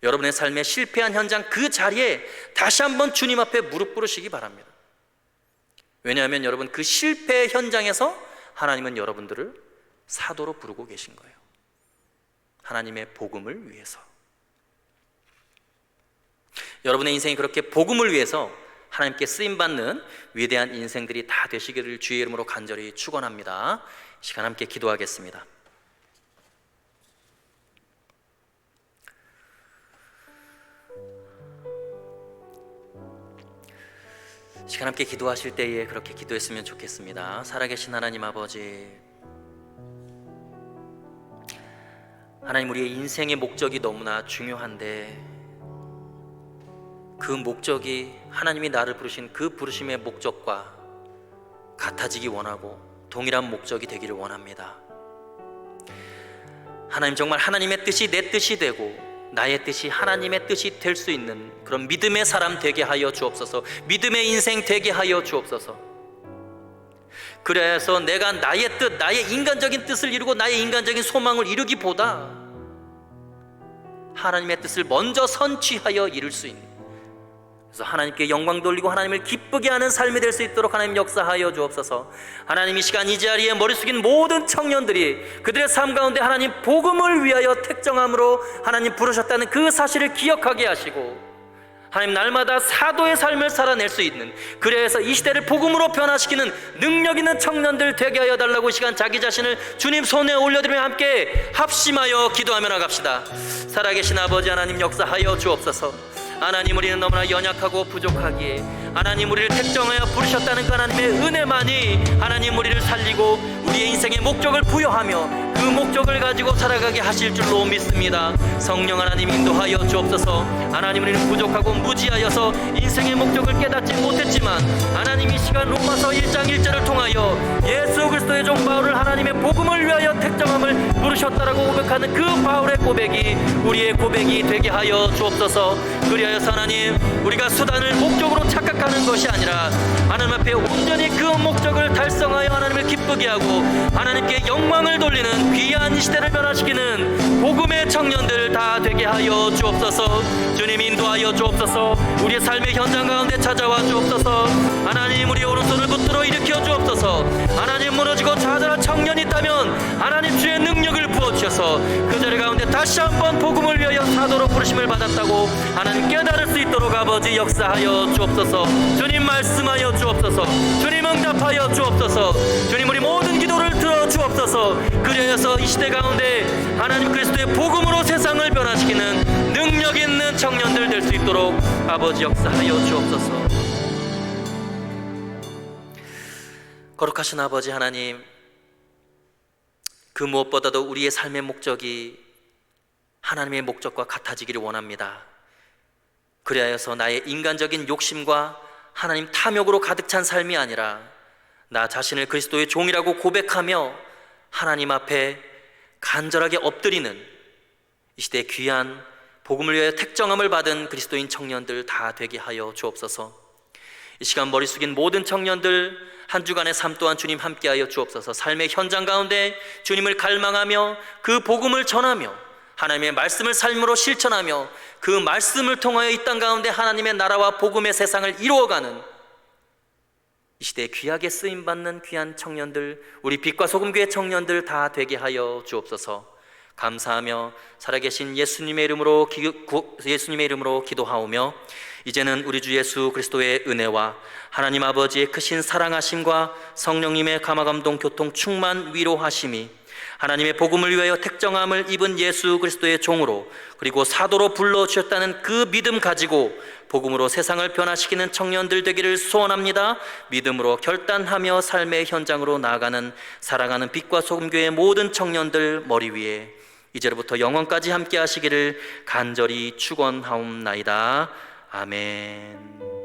여러분의 삶의 실패한 현장 그 자리에 다시 한번 주님 앞에 무릎 꿇으시기 바랍니다. 왜냐하면 여러분, 그 실패의 현장에서 하나님은 여러분들을 사도로 부르고 계신 거예요. 하나님의 복음을 위해서. 여러분의 인생이 그렇게 복음을 위해서 하나님께 쓰임받는 위대한 인생들이 다 되시기를 주의 이름으로 간절히 축원합니다. 이 시간 함께 기도하겠습니다. 시간 함께 기도하실 때에 그렇게 기도했으면 좋겠습니다. 살아계신 하나님 아버지, 하나님, 우리의 인생의 목적이 너무나 중요한데 그 목적이 하나님이 나를 부르신 그 부르심의 목적과 같아지기 원하고 동일한 목적이 되기를 원합니다. 하나님, 정말 하나님의 뜻이 내 뜻이 되고 나의 뜻이 하나님의 뜻이 될 수 있는 그런 믿음의 사람 되게 하여 주옵소서. 믿음의 인생 되게 하여 주옵소서. 그래서 내가 나의 뜻, 나의 인간적인 뜻을 이루고 나의 인간적인 소망을 이루기보다 하나님의 뜻을 먼저 선취하여 이룰 수 있는, 그래서 하나님께 영광 돌리고 하나님을 기쁘게 하는 삶이 될 수 있도록 하나님 역사하여 주옵소서. 하나님, 이 시간 이 자리에 머리 숙인 모든 청년들이 그들의 삶 가운데 하나님 복음을 위하여 택정함으로 하나님 부르셨다는 그 사실을 기억하게 하시고 하나님, 날마다 사도의 삶을 살아낼 수 있는, 그래서 이 시대를 복음으로 변화시키는 능력 있는 청년들 되게 하여 달라고 이 시간 자기 자신을 주님 손에 올려드리며 함께 합심하여 기도하며 나갑시다. 살아계신 아버지 하나님, 역사하여 주옵소서. 하나님, 우리는 너무나 연약하고 부족하기에 하나님 우리를 택정하여 부르셨다는 그 하나님의 은혜만이 하나님 우리를 살리고 우리의 인생의 목적을 부여하며 그 목적을 가지고 살아가게 하실 줄로 믿습니다. 성령 하나님 인도하여 주옵소서. 하나님, 우리는 부족하고 무지하여서 인생의 목적을 깨닫지 못했지만 하나님, 이 시간 로마서 1장 1절을 통하여 예수 그리스도의 종 바울을 하나님의 복음을 위하여 택정함을 부르셨다라고 고백하는 그 바울의 고백이 우리의 고백이 되게 하여 주옵소서. 그리하여서 하나님, 우리가 수단을 목적으로 착각하는 것이 아니라 하나님 앞에 온전히 그 목적을 달성하여 하나님을 기쁘게 하고 하나님께 영광을 돌리는 귀한 이 시대를 변화시키는 복음의 청년들 다 되게 하여 주옵소서. 주님 인도하여 주옵소서. 우리의 삶의 현장 가운데 찾아와 주옵소서. 하나님, 우리의 오른손을 붙들어 일으켜 주옵소서. 하나님, 무너지고 좌절한 청년이 있다면 하나님 주의 능력을 부어주셔서 그 자리 가운데 다시 한번 복음을 위하여 사도로 부르심을 받았다고 하나님 깨달을 수 있도록 아버지 역사하여 주옵소서. 주님 말씀하여 주옵소서. 주님 응답하여 주옵소서. 주님, 우리 모든 기도를 들어 주옵소서. 그리하여서 이 시대 가운데 하나님 그리스도의 복음으로 세상을 변화시키는 능력 있는 청년들 될 수 있도록 아버지 역사하여 주옵소서. 거룩하신 아버지 하나님, 그 무엇보다도 우리의 삶의 목적이 하나님의 목적과 같아지기를 원합니다. 그리하여서 나의 인간적인 욕심과 하나님 탐욕으로 가득 찬 삶이 아니라 나 자신을 그리스도의 종이라고 고백하며 하나님 앞에 간절하게 엎드리는 이 시대의 귀한 복음을 위하여 택정함을 받은 그리스도인 청년들 다 되게 하여 주옵소서. 이 시간 머리 숙인 모든 청년들 한 주간의 삶 또한 주님 함께하여 주옵소서. 삶의 현장 가운데 주님을 갈망하며 그 복음을 전하며 하나님의 말씀을 삶으로 실천하며 그 말씀을 통하여 이 땅 가운데 하나님의 나라와 복음의 세상을 이루어가는 이 시대에 귀하게 쓰임받는 귀한 청년들, 우리 빛과 소금교회 청년들 다 되게 하여 주옵소서. 감사하며 살아계신 예수님의 이름으로 기도하오며 이제는 우리 주 예수 그리스도의 은혜와 하나님 아버지의 크신 사랑하심과 성령님의 감화감동 교통 충만 위로하심이 하나님의 복음을 위하여 택정함을 입은 예수 그리스도의 종으로 그리고 사도로 불러주셨다는 그 믿음 가지고 복음으로 세상을 변화시키는 청년들 되기를 소원합니다. 믿음으로 결단하며 삶의 현장으로 나아가는 사랑하는 빛과 소금교회의 모든 청년들 머리 위에 이제로부터 영원까지 함께 하시기를 간절히 축원하옵나이다. 아멘.